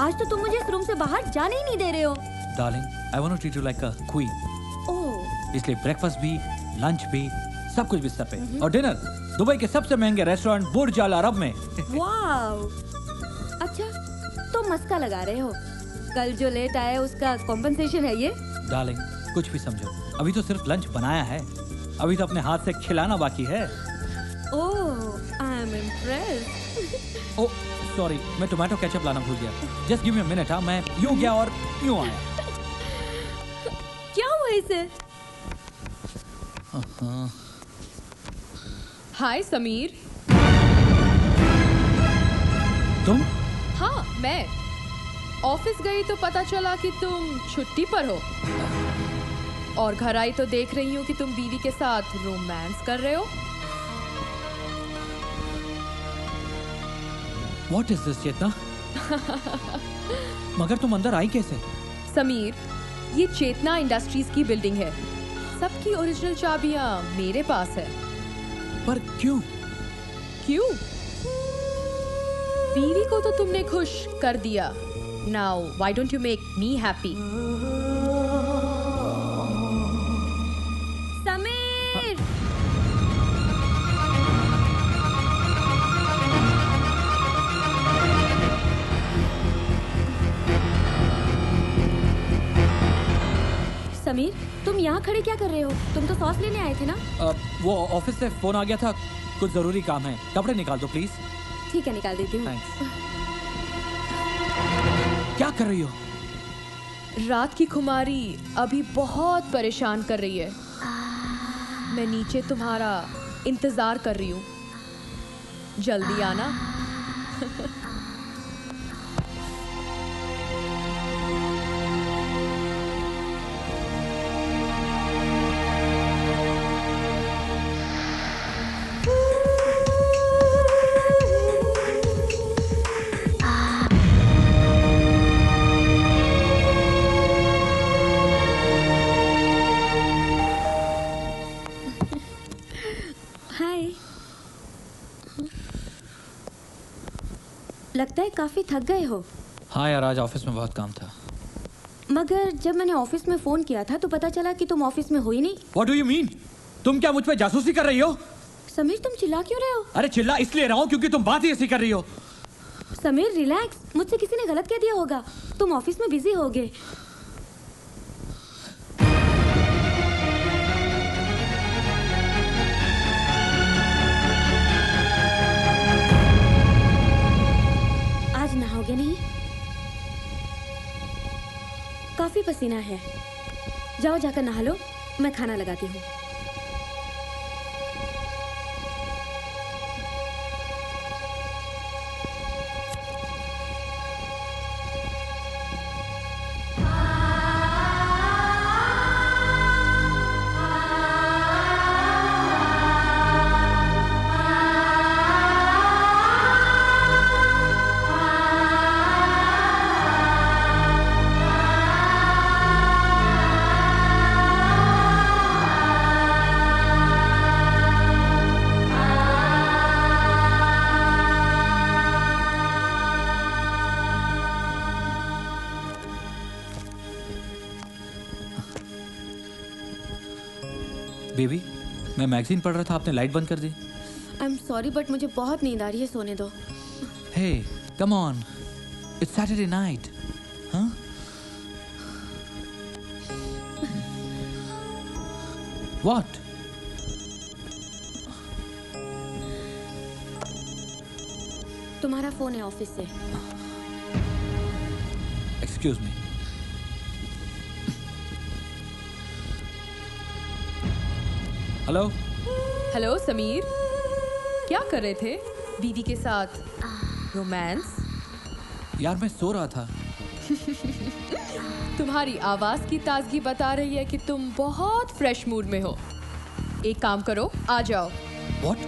आज तो तुम मुझे इस रूम से बाहर जाने ही नहीं दे रहे हो. Darling, I want to treat you like a queen. Oh, इसलिए ब्रेकफास्ट भी, लंच भी, सब कुछ बिस्तर पे. और डिनर दुबई के सबसे महंगे रेस्टोरेंट बुर्ज अल अरब में. वाओ. अच्छा, तो मस्का लगा रहे हो. कल जो लेट आए उसका कॉम्पेंसेशन है ये? डार्लिंग, कुछ भी समझो, अभी तो सिर्फ लंच बनाया है, अभी तो अपने हाथ से खिलाना बाकी है. Oh, I am impressed. Oh sorry, मैं टोमेटो केचप लाना भूल गया. Just give me a minute. हाँ, मैं यूं गया और यूं आया. क्या हुआ इसे? हाय समीर. तुम? हाँ, मैं. ऑफिस गई तो पता चला कि तुम छुट्टी पर हो, और घर आई तो देख रही हूँ कि तुम बीवी के साथ रोमांस कर रहे हो। What is this, चेतना? मगर तुम अंदर आई कैसे? समीर, ये चेतना इंडस्ट्रीज की बिल्डिंग है। सबकी ओरिजिनल चाबियां मेरे पास है। पर क्यों? क्यों? बीवी को तो तुमने खुश कर दिया। Now, why don't you make me happy? Sameer! Sameer, तुम यहाँ खड़े क्या कर रहे हो? तुम तो सॉस लेने आए थे ना? वो ऑफिस से फोन आ गया था, कुछ जरूरी काम है। कपड़े निकाल दो प्लीज। ठीक है, निकाल देती हूँ। क्या कर रही हो? रात की खुमारी अभी बहुत परेशान कर रही है। मैं नीचे तुम्हारा इंतजार कर रही हूँ, जल्दी आना। लगता है काफी थक गए हो। हाँ यार, आज ऑफिस में बहुत काम था। मगर जब मैंने ऑफिस में फोन किया था तो पता चला कि तुम ऑफिस में हो ही नहीं। What do you mean? तुम क्या मुझ पे जासूसी कर रही हो? समीर, तुम चिल्ला क्यों रहे हो? अरे चिल्ला इसलिए रहा हूँ क्योंकि तुम बात ही ऐसी कर रही हो। समीर रिलैक्स, मुझसे किसी ने गलत कह दिया होगा। तुम ऑफिस में बिजी होगे। आज नहाओगे नहीं? काफी पसीना है, जाओ जाकर नहा लो, मैं खाना लगाती हूँ। बेबी, मैं मैगजीन पढ़ रहा था, आपने लाइट बंद कर दी। आई एम सॉरी बट मुझे बहुत नींद आ रही है, सोने दो। Hey, come on, it's Saturday night. हाँ? व्हाट? तुम्हारा फोन है ऑफिस से। Excuse me. Hello. Hello Sameer, क्या कर रहे थे? बीवी के साथ रोमांस? यार मैं सो रहा था। तुम्हारी आवाज की ताजगी बता रही है कि तुम बहुत फ्रेश मूड में हो। एक काम करो, आ जाओ। What?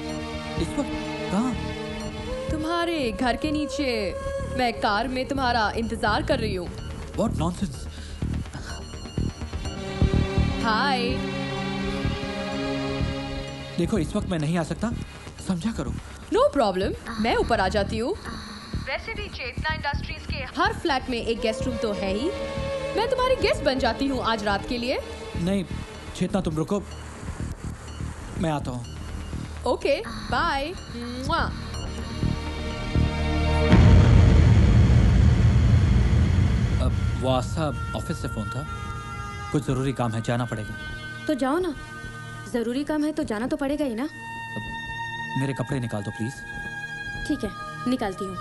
इस वक्त कहाँ? तुम्हारे घर के नीचे मैं कार में तुम्हारा इंतजार कर रही हूँ। What nonsense? हाय। देखो, इस वक्त मैं नहीं आ सकता, समझा करो। नो प्रॉब्लम, मैं ऊपर आ जाती हूँ। वैसे भी चेतना इंडस्ट्रीज के हर फ्लैट में एक गेस्ट रूम तो है ही। मैं तुम्हारी गेस्ट बन जाती हूँ आज रात के लिए। नहीं चेतना, तुम रुको, मैं आता हूँ। Okay, bye. वो आस्था ऑफिस से फोन था, कुछ जरूरी काम है, जाना पड़ेगा। तो जाओ ना, जरूरी काम है तो जाना तो पड़ेगा ही ना। मेरे कपड़े निकाल दो प्लीज। ठीक है, निकालती हूँ।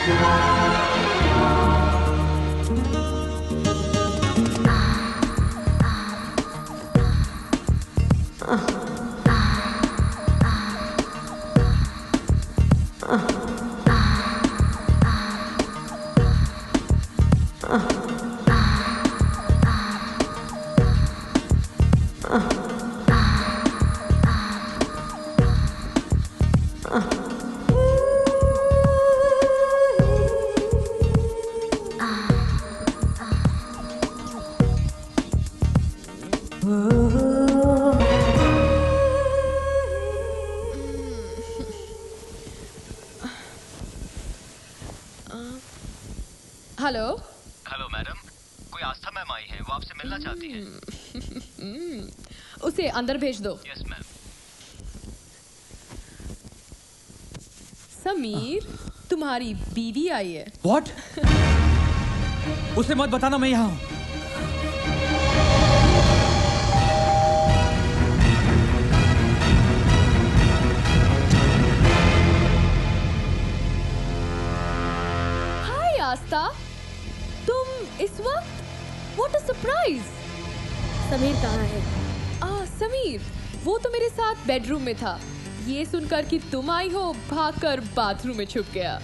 हेलो हेलो मैडम, कोई आस्था मैम आई है, वो आपसे मिलना चाहती हैं। उसे अंदर भेज दो। Yes ma'am. समीर, तुम्हारी बीवी आई है। What? उसे मत बताना मैं यहाँ हूँ। हाय आस्था, तुम इस वक्त? What a surprise! समीर कहाँ है? समीर, वो तो मेरे साथ बेडरूम में था। ये सुनकर कि तुम आई हो, भागकर बाथरूम में छुप गया।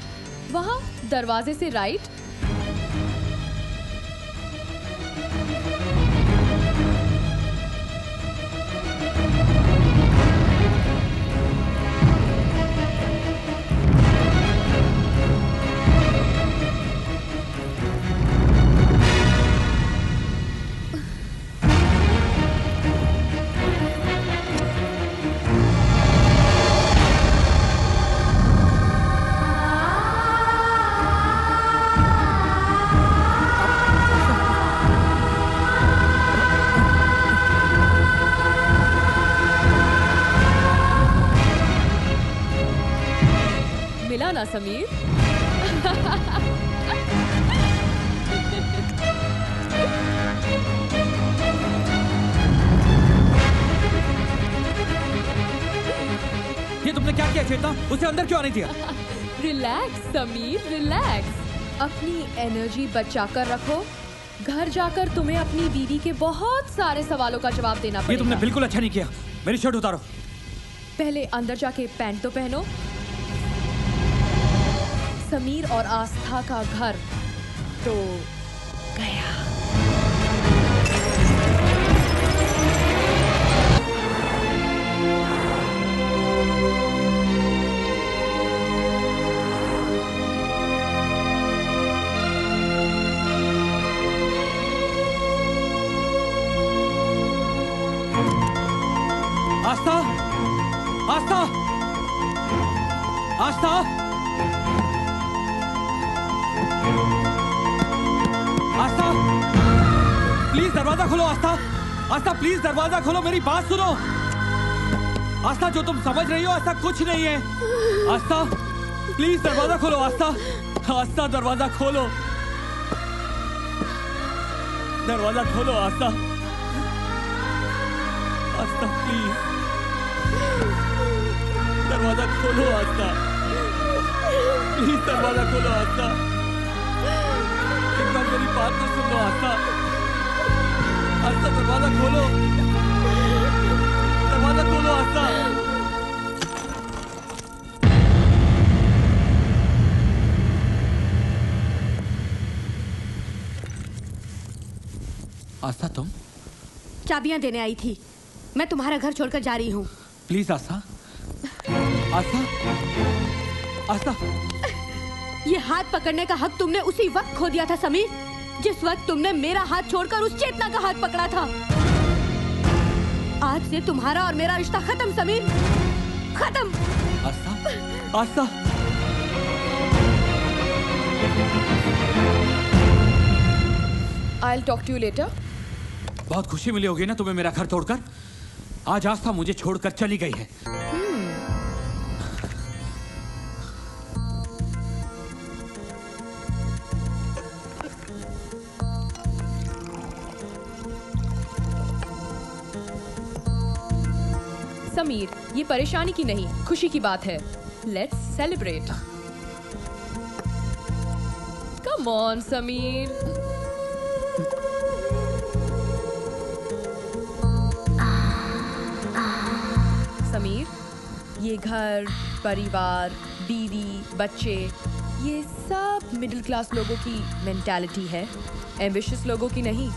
वहाँ दरवाजे से राइट। मिला ना समीर? ये तुमने क्या किया चेतना? उसे अंदर क्यों आने दिया? Relax Sameer, relax. अपनी एनर्जी बचाकर रखो। घर जाकर तुम्हें अपनी बीवी के बहुत सारे सवालों का जवाब देना पड़ेगा। ये तुमने बिल्कुल अच्छा नहीं किया। मेरी शर्ट उतारो। पहले अंदर जाके पैंट तो पहनो। समीर और आस्था का घर तो गया। आस्था, आस्था, आस्था, आस्था, प्लीज दरवाजा खोलो। आस्था, आस्था प्लीज दरवाजा खोलो, मेरी बात सुनो। आस्था, जो तुम समझ रही हो ऐसा कुछ नहीं है। आस्था प्लीज दरवाजा खोलो। आस्था, आस्था दरवाजा खोलो, दरवाजा खोलो। आस्था, आस्था प्लीज दरवाजा खोलो। आस्था प्लीज दरवाजा खोलो। आस्था, एक बार मेरी बात तो सुन लो। आस्था, आस्था दरवाजा खोलो, दरवाजा खोलो। आस्था, आस्था तुम? चाबियां देने आई थी। मैं तुम्हारा घर छोड़कर जा रही हूँ। प्लीज आस्था, आस्था, आस्था। ये हाथ पकड़ने का हक तुमने उसी वक्त खो दिया था समीर, जिस वक्त तुमने मेरा हाथ छोड़कर उस चेतना का हाथ पकड़ा था। आज से तुम्हारा और मेरा रिश्ता खत्म समीर, खत्म। आस्था, आस्था, I'll talk to you later. बहुत खुशी मिली होगी ना तुम्हें मेरा घर तोड़कर। आज आस्था मुझे छोड़कर चली गई है। समीर, ये परेशानी की नहीं, खुशी की बात है। Let's celebrate. Come on Sameer. Sameer, ये घर, परिवार, बीवी, बच्चे, ये सब मिडिल क्लास लोगों की मेंटालिटी है, एम्बिशियस लोगों की नहीं।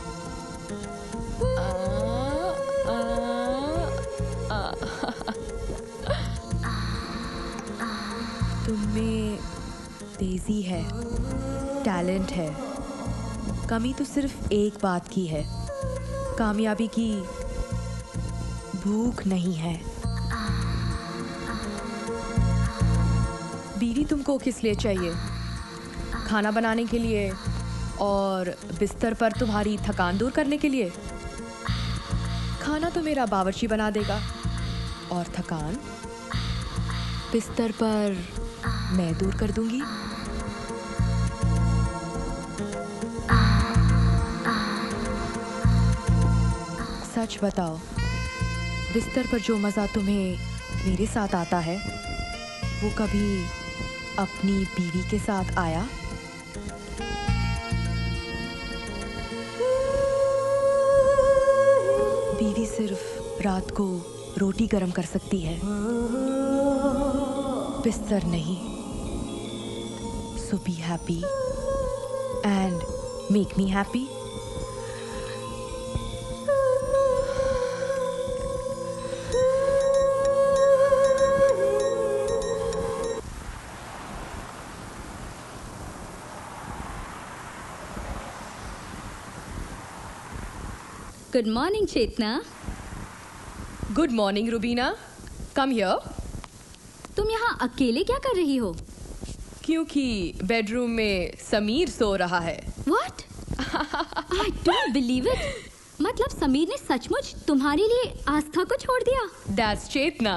तुममें तेजी है, टैलेंट है, कमी तो सिर्फ एक बात की है, कामयाबी की भूख नहीं है। बीवी तुमको किस लिए चाहिए? खाना बनाने के लिए और बिस्तर पर तुम्हारी थकान दूर करने के लिए? खाना तो मेरा बावर्ची बना देगा और थकान बिस्तर पर मैं दूर कर दूंगी। सच बताओ, बिस्तर पर जो मज़ा तुम्हें मेरे साथ आता है वो कभी अपनी बीवी के साथ आया? बीवी सिर्फ रात को रोटी गरम कर सकती है, बिस्तर नहीं। So be happy and make me happy. Good morning Chetna. Good morning Rubina, come here. तुम यहाँ अकेले क्या कर रही हो? क्योंकि बेडरूम में समीर सो रहा है। What? I don't believe it. मतलब समीर ने सचमुच तुम्हारे लिए आस्था को छोड़ दिया? That's चेतना।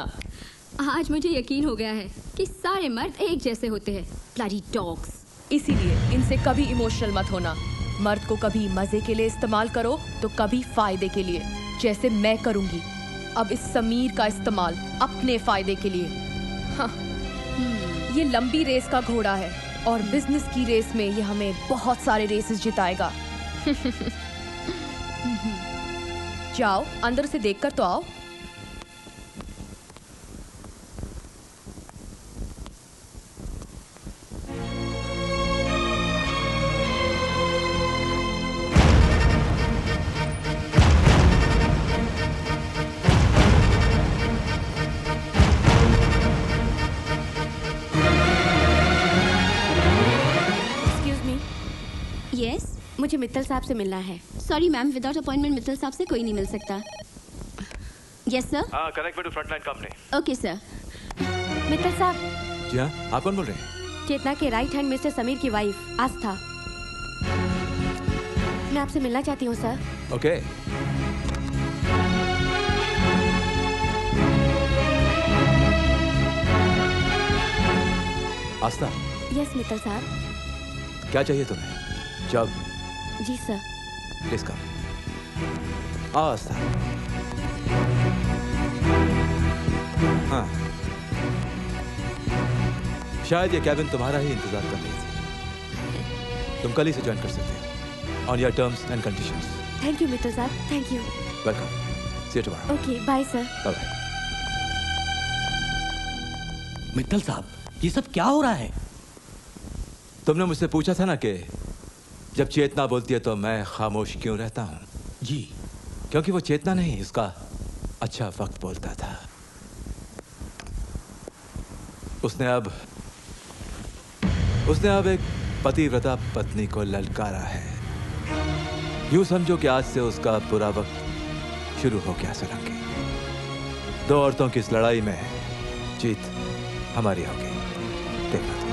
आज मुझे यकीन हो गया है कि सारे मर्द एक जैसे होते हैं। Bloody dogs. इसीलिए इनसे कभी इमोशनल मत होना। मर्द को कभी मजे के लिए इस्तेमाल करो तो कभी फायदे के लिए, जैसे मैं करूंगी अब इस समीर का इस्तेमाल अपने फायदे के लिए। हाँ। ये लंबी रेस का घोड़ा है और बिजनेस की रेस में ये हमें बहुत सारे रेसेस जिताएगा। जाओ अंदर से देखकर तो आओ। यस, मुझे मित्तल साहब से मिलना है। Sorry ma'am, without appointment Mittal साहब से कोई नहीं मिल सकता। Yes sir. Connect me to frontline company. Okay sir. Mittal साहब। जी हाँ, आप कौन बोल रहे हैं? चेतना के राइट हैंड मिस्टर समीर की वाइफ आस्था। मैं आपसे मिलना चाहती हूँ sir. Okay. Aastha. Yes Mittal साहब। क्या चाहिए तुम्हें? जॉब? जी सर। Please come. आस्था। हाँ, शायद ये कैबिन तुम्हारा ही इंतजार कर रही थी। तुम कल ही से ज्वाइन कर सकते हो on your terms and conditions. Thank you Mittal साहब, thank you. Welcome. See you tomorrow. Okay, bye sir. Bye bye. Mittal साहब, ये सब क्या हो रहा है? तुमने मुझसे पूछा था ना कि जब चेतना बोलती है तो मैं खामोश क्यों रहता हूं? जी। क्योंकि वो चेतना नहीं, उसका अच्छा वक्त बोलता था। उसने अब एक पतिव्रता पत्नी को ललकारा है। यूं समझो कि आज से उसका बुरा वक्त शुरू हो गया। सोलंकी, दो औरतों की इस लड़ाई में जीत हमारी होगी, देखना तुम।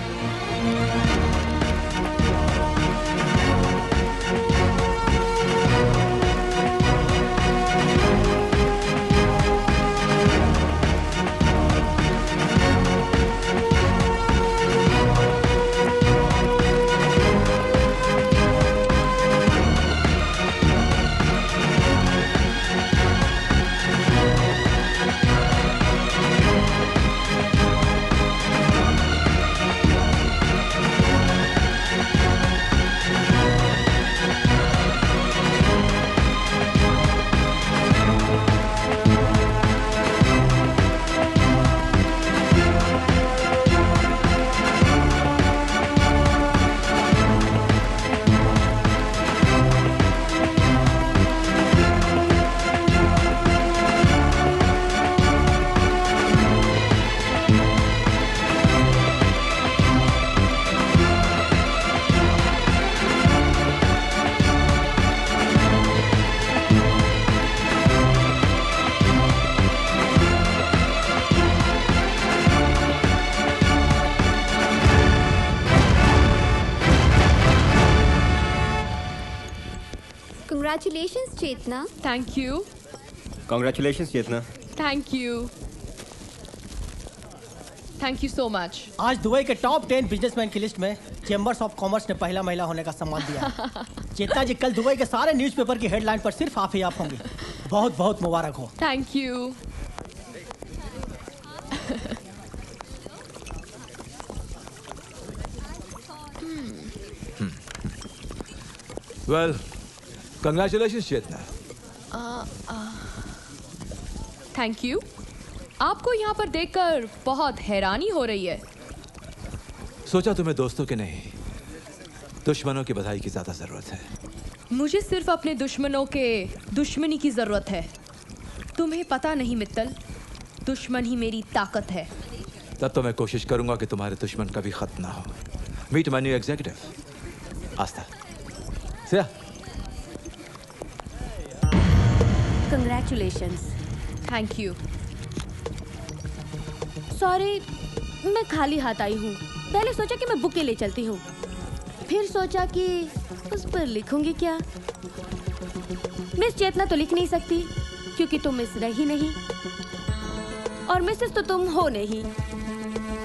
Congratulations, Chetna. Thank you. Congratulations, Chetna. Thank you. Thank you so much. आज दुबई के टॉप 10 बिजनेसमैन की लिस्ट में चेंबर्स ऑफ कॉमर्स ने पहला महिला होने का सम्मान दिया है। चेतना जी कल दुबई के सारे न्यूज़पेपर की हेडलाइन पर सिर्फ आप ही आप होंगे। बहुत बहुत मुबारक हो। Thank you. Well, congratulations, Chetna. Thank you. आपको यहाँ पर देखकर बहुत हैरानी हो रही है। सोचा तुम्हें दोस्तों के नहीं, दुश्मनों की बधाई की ज्यादा जरूरत है। मुझे सिर्फ अपने दुश्मनों के दुश्मनी की जरूरत है। तुम्हें पता नहीं मित्तल, दुश्मन ही मेरी ताकत है। तब तो मैं कोशिश करूंगा कि तुम्हारे दुश्मन कभी खत्म ना हो। Meet my new executive Aastha. Siya. Congratulations. Thank you. Sorry, मैं खाली हाथ आई हूँ। पहले सोचा कि मैं बुके ले चलती हूँ, फिर सोचा कि उस पर लिखूंगी क्या। मिस चेतना तो लिख नहीं सकती क्योंकि तुम मिस रही नहीं, और मिसेस तो तुम हो नहीं।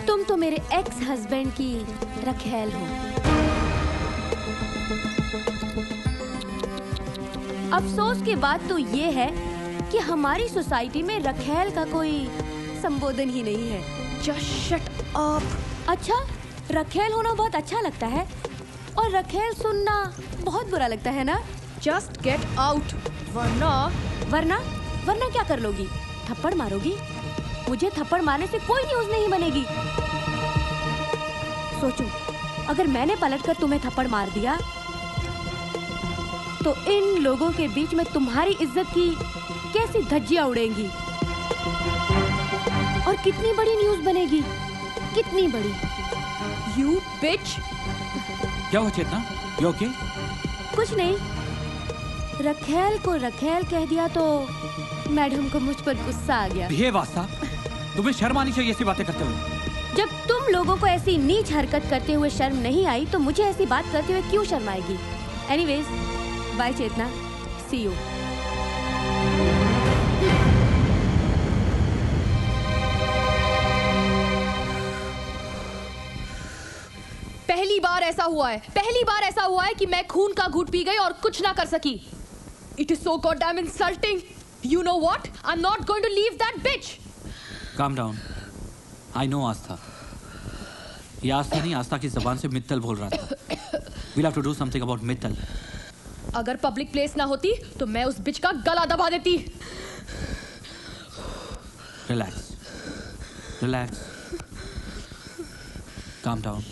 तुम तो मेरे एक्स हस्बैंड की रखेल हो। अफसोस की बात तो ये है कि हमारी सोसाइटी में रखेल का कोई संबोधन ही नहीं है। Just shut up. अच्छा, रखेल होना बहुत अच्छा लगता है और रखेल सुनना बहुत बुरा लगता है ना? Just get out. वरना क्या कर लोगी? थप्पड़ मारोगी? मुझे थप्पड़ मारने से कोई न्यूज़ नहीं बनेगी। सोचो, अगर मैंने पलटकर तुम्हें थप्पड़ मार दिया तो इन लोगों के बीच में तुम्हारी इज्जत की कैसी धज्जियां उड़ेंगी और कितनी बड़ी न्यूज़ बनेगी, कितनी बड़ी। You bitch. क्या हुआ चेतना? You okay? कुछ नहीं, रखेल को रखेल कह दिया तो मैडम को मुझ पर गुस्सा आ गया। ये वास्ता, तुम्हें शर्म आनी चाहिए ऐसी बातें करते हुए। जब तुम लोगों को ऐसी नीच हरकत करते हुए शर्म नहीं आई तो मुझे ऐसी बात करते हुए क्यों शर्म आएगी? Anyways, bye Chetna, see you. पहली बार ऐसा हुआ है कि मैं खून का घूंट पी गई और कुछ ना कर सकी। It is so goddamn insulting. You know what? I'm not going to leave that bitch. Calm down. I know आस्था। ये आस्था नहीं, आस्था की जबान से मित्तल बोल रहा था। We'll have to do something about Mittal. अगर पब्लिक प्लेस ना होती तो मैं उस बिच का गला दबा देती। Relax. Relax. Calm down.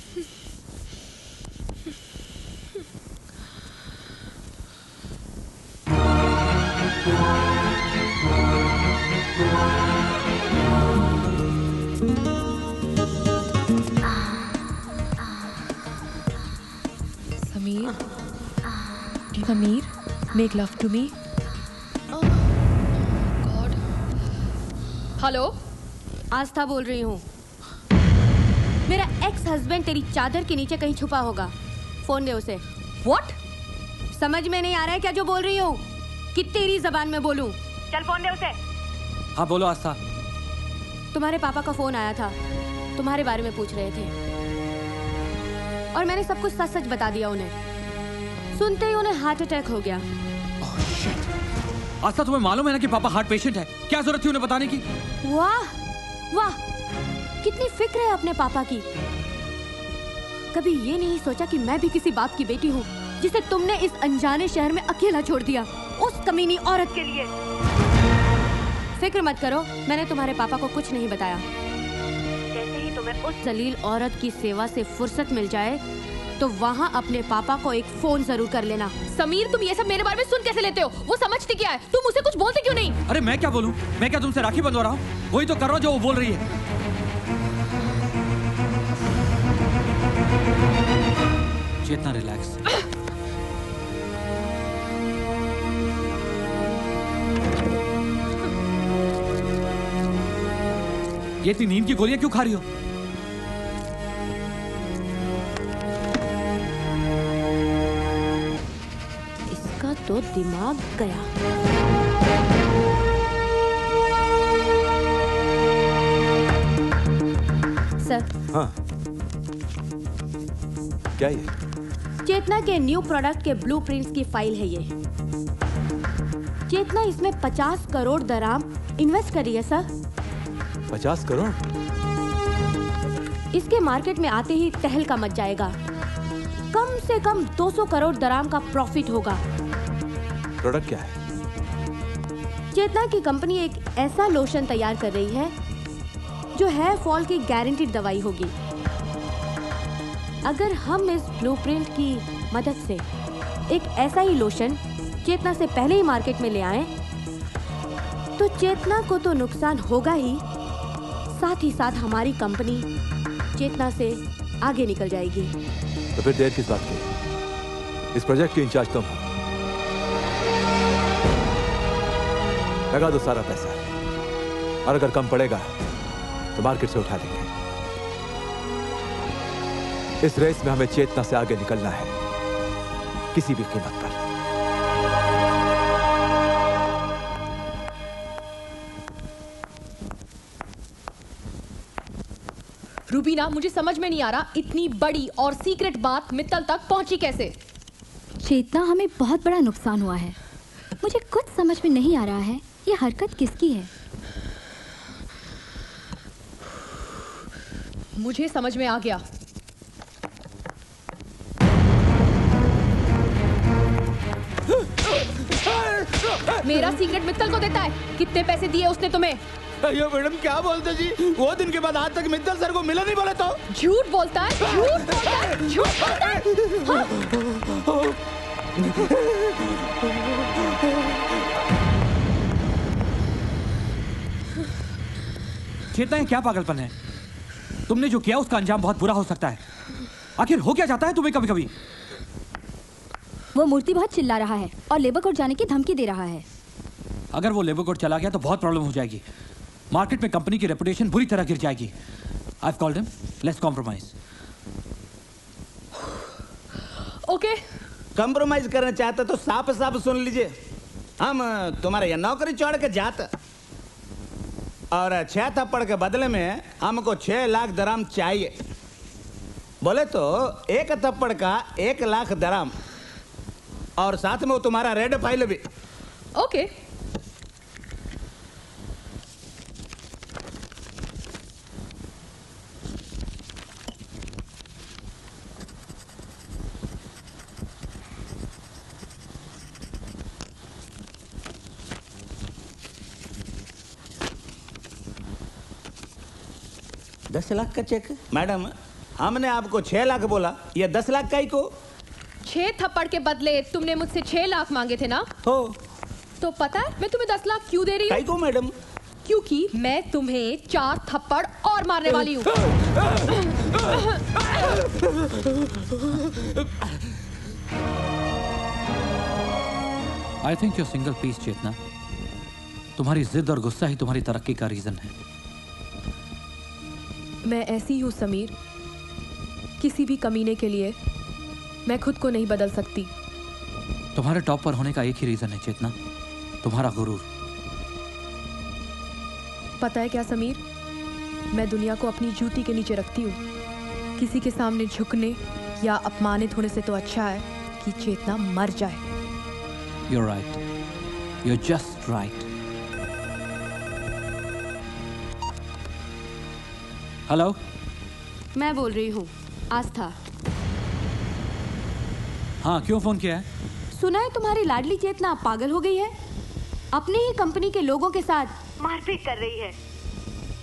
Samir, make love to me. Oh God. Hello, Aastha बोल रही हूँ। मेरा एक्स हस्बैंड तेरी चादर के नीचे कहीं छुपा होगा। फोन दे उसे। What? समझ में नहीं आ रहा है क्या जो बोल रही हूँ? कि तेरी जबान में बोलूं? चल फोन दे उसे। हाँ बोलो आस्था। तुम्हारे पापा का फोन आया था, तुम्हारे बारे में पूछ रहे थे और मैंने सब कुछ सच सच बता दिया उन्हें। सुनते ही उन्हें हार्ट अटैक हो गया। Oh, shit. आस्था, तुम्हें मालूम है ना कि पापा हार्ट पेशेंट है? क्या जरूरत थी उन्हें बताने की? वाह वाह, कितनी फिक्र है अपने पापा की। कभी ये नहीं सोचा कि मैं भी किसी बाप की बेटी हूँ जिसे तुमने इस अनजाने शहर में अकेला छोड़ दिया उस कमीनी औरत के लिए। फिक्र मत करो, मैंने तुम्हारे पापा को कुछ नहीं बताया। जैसे ही तुम्हें उस जलील औरत की सेवा से फुर्सत मिल जाए तो वहाँ अपने पापा को एक फोन जरूर कर लेना। समीर, तुम ये सब मेरे बारे में सुन कैसे लेते हो? वो समझती क्या है? तुम उसे कुछ बोलते क्यों नहीं? अरे मैं क्या बोलूं? मैं क्या तुमसे राखी बंधवा रहा हूँ? वही तो कर रहा हूँ जो वो बोल रही है। चेतना, रिलैक्स। ये इतनी नींद की गोलियां क्यों खा रही हो? इसका तो तो दिमाग गया। सर। हाँ, क्या ये? चेतना के न्यू प्रोडक्ट के ब्लूप्रिंट्स की फाइल है ये। चेतना इसमें 50 करोड़ दराम इन्वेस्ट करी है सर। 50 करोड़? इसके मार्केट में आते ही तहलका मच जाएगा। कम से कम 200 करोड़ दराम का प्रॉफिट होगा। प्रोडक्ट क्या है? चेतना की कंपनी एक ऐसा लोशन तैयार कर रही है जो हेयर फॉल की गारंटीड दवाई होगी। अगर हम इस ब्लूप्रिंट की मदद से एक ऐसा ही लोशन चेतना से पहले ही मार्केट में ले आए तो चेतना को तो नुकसान होगा ही, साथ ही साथ हमारी कंपनी चेतना से आगे निकल जाएगी। तो फिर देर किस बात की? इस प्रोजेक्ट की इंचार्ज तुम हो। लगा दो सारा पैसा, और अगर कम पड़ेगा तो मार्केट से उठा देंगे। इस रेस में हमें चेतना से आगे निकलना है, किसी भी कीमत पर। रूबीना, मुझे समझ में नहीं आ रहा इतनी बड़ी और सीक्रेट बात मित्तल तक पहुंची कैसे? चेतना, हमें बहुत बड़ा नुकसान हुआ है। मुझे कुछ समझ में नहीं आ रहा है ये हरकत किसकी है। मुझे समझ में आ गया। मेरा सीक्रेट मित्तल को देता है। कितने पैसे दिए उसने तुम्हें? अयो मैडम, क्या बोलते जी? वो दिन के बाद आज तक मित्तल सर को मिला नहीं बोले तो? झूठ बोलता है, झूठ बोलता है, झूठ बोलता है। हाँ? चेतना, ये क्या पागलपन है? तुमने जो किया उसका अंजाम बहुत बुरा हो सकता है। आखिर हो क्या जाता है तुम्हें कभी कभी? वो मूर्ति बहुत चिल्ला रहा है और लेबर कोर्ट जाने की धमकी दे रहा है। अगर वो लेबर कोर्ट चला गया तो बहुत प्रॉब्लम हो जाएगी। मार्केट में कंपनी की रेपुटेशन बुरी तरह गिर जाएगी। I've called him. Let's compromise. Okay. Compromise करना चाहते तो साफ साफ सुन लीजिए, हम तुम्हारे यहाँ नौकरी छोड़ के जाते और 6 थप्पड़ के बदले में हमको 6 लाख दराम चाहिए। बोले तो 1 थप्पड़ का 1 लाख दराम, और साथ में वो तुम्हारा रेड फाइल भी। ओके। $10 लाख का चेक? मैडम, हमने आपको 6 लाख बोला, ये 10 लाख का ही को। 6 थप्पड़ के बदले तुमने मुझसे 6 लाख मांगे थे ना? हो। तो पता है मैं तुम्हें 10 लाख क्यों दे रही हूँ? को मैडम? क्योंकि मैं तुम्हें 4 थप्पड़ और मारने वाली हूँ। I think you're single piece, चेतना। तुम्हारी जिद और गुस्सा ही तुम्हारी तरक्की का रीजन है। मैं ऐसी हूँ समीर, किसी भी कमीने के लिए मैं खुद को नहीं बदल सकती। तुम्हारे टॉप पर होने का एक ही रीजन है चेतना, तुम्हारा गुरूर। पता है क्या समीर, मैं दुनिया को अपनी जूती के नीचे रखती हूँ। किसी के सामने झुकने या अपमानित होने से तो अच्छा है कि चेतना मर जाए। You're right. You're just right. Hello, मैं बोल रही हूँ आस्था। हाँ, क्यों फोन किया है? सुना है तुम्हारी लाडली चेतना पागल हो गई है, अपनी ही कंपनी के लोगों के साथ मारपीट कर रही है।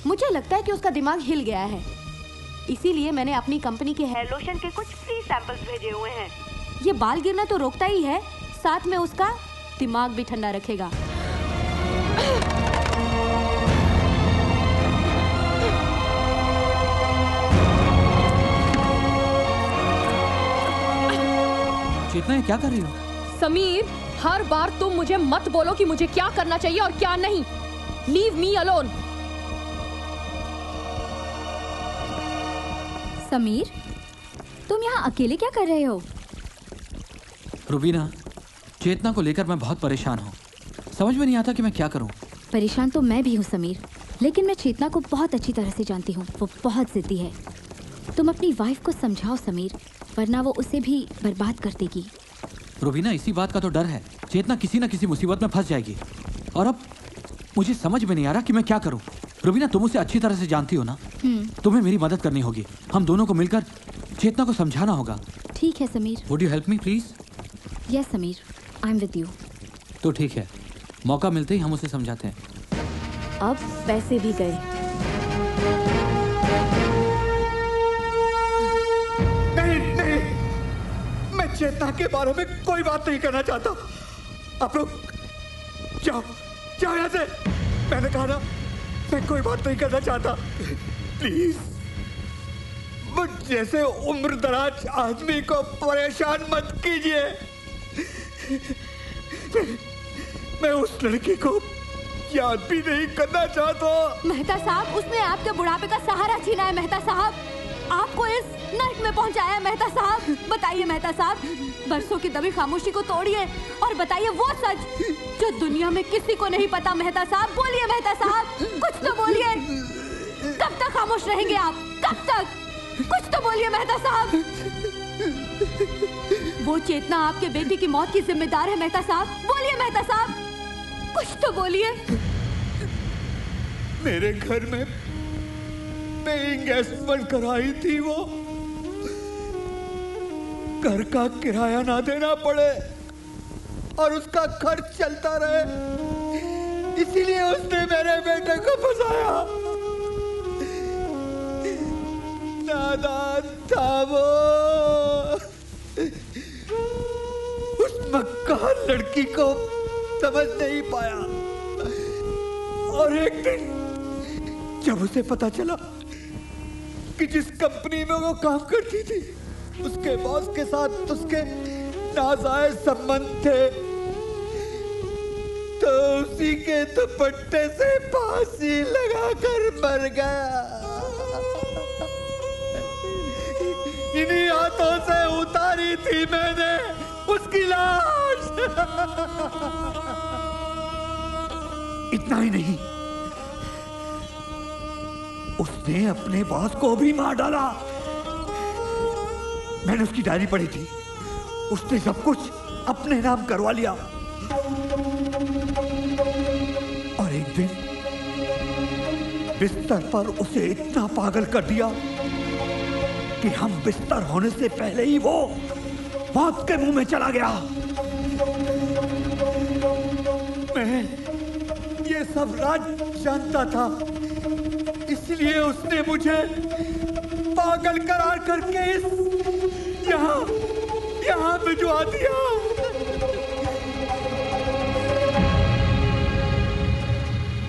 मुझे लगता है कि उसका दिमाग हिल गया है, इसीलिए मैंने अपनी कंपनी के हेयर लोशन के कुछ फ्री सैंपल्स भेजे हुए हैं। ये बाल गिरना तो रोकता ही है, साथ में उसका दिमाग भी ठंडा रखेगा। चेतना, क्या कर रही हो? समीर, हर बार तुम मुझे मत बोलो कि मुझे क्या करना चाहिए और क्या नहीं। Leave me alone. समीर, तुम यहाँ अकेले क्या कर रहे हो? रुबीना, चेतना को लेकर मैं बहुत परेशान हूँ। समझ में नहीं आता कि मैं क्या करूँ। परेशान तो मैं भी हूँ समीर, लेकिन मैं चेतना को बहुत अच्छी तरह से जानती हूँ। वो बहुत जिद्दी है। तुम अपनी वाइफ को समझाओ समीर, वरना वो उसे भी बर्बाद कर देगी। रुबीना, इसी बात का तो डर है। चेतना किसी न किसी मुसीबत में फंस जाएगी और अब मुझे समझ में नहीं आ रहा कि मैं क्या करूँ। रुबीना, तुम उसे अच्छी तरह से जानती हो ना। तुम्हें मेरी मदद करनी होगी। हम दोनों को मिलकर चेतना को समझाना होगा। ठीक है Sameer. Would you help me please? Yes Sameer, I am with you. तो ठीक है, मौका मिलते ही हम उसे समझाते हैं। अब पैसे भी गए। नहीं, मैं चेतना के बारे में कोई बात नहीं करना चाहता। आप लोग जाओ यहाँ से। मैंने कहा ना, मैं कोई बात नहीं करना चाहता। प्लीज, मुझ जैसे उम्र दराज आदमी को परेशान मत कीजिए। मैं उस लड़की को याद भी नहीं करना चाहता। मेहता साहब, उसने आपके बुढ़ापे का सहारा छीना है। मेहता साहब, आपको इस नर्क में पहुंचाया है। मेहता साहब, बताइए मेहता साहब, बरसों की दबी खामोशी को तोड़िए और बताइए वो सच जो दुनिया में किसी को नहीं पता। मेहता साहब, बोलिए मेहता साहब, कुछ तो बोलिए। कब तक खामोश रहेंगे आप? कब तक? कुछ तो बोलिए मेहता साहब। वो चेतना आपके बेटी की मौत की जिम्मेदार है। मेहता साहब, बोलिए मेहता साहब, कुछ तो बोलिए। मेरे घर में पेइंग गेस्ट बनकर आई थी वो। घर का किराया ना देना पड़े और उसका खर्च चलता रहे, इसीलिए उसने मेरे बेटे को फंसाया। नादान था वो। उस मक्कार लड़की को समझ नहीं पाया और एक दिन जब उसे पता चला कि जिस कंपनी में वो काम करती थी उसके बॉस के साथ उसके नाजायज संबंध थे, तो उसी के दुपट्टे से फांसी लगाकर मर गया। इन्हीं हाथों से उतारी थी मैंने उसकी लाश। इतना ही नहीं, उसने अपने बॉस को भी मार डाला। मैंने उसकी डायरी पढ़ी थी, उसने सब कुछ अपने नाम करवा लिया। और एक दिन बिस्तर पर उसे इतना पागल कर दिया कि हम बिस्तर होने से पहले ही वो मौत के मुंह में चला गया। मैं ये सब राज जानता था, इसलिए उसने मुझे पागल करार करके यहाँ भिजवा दिया।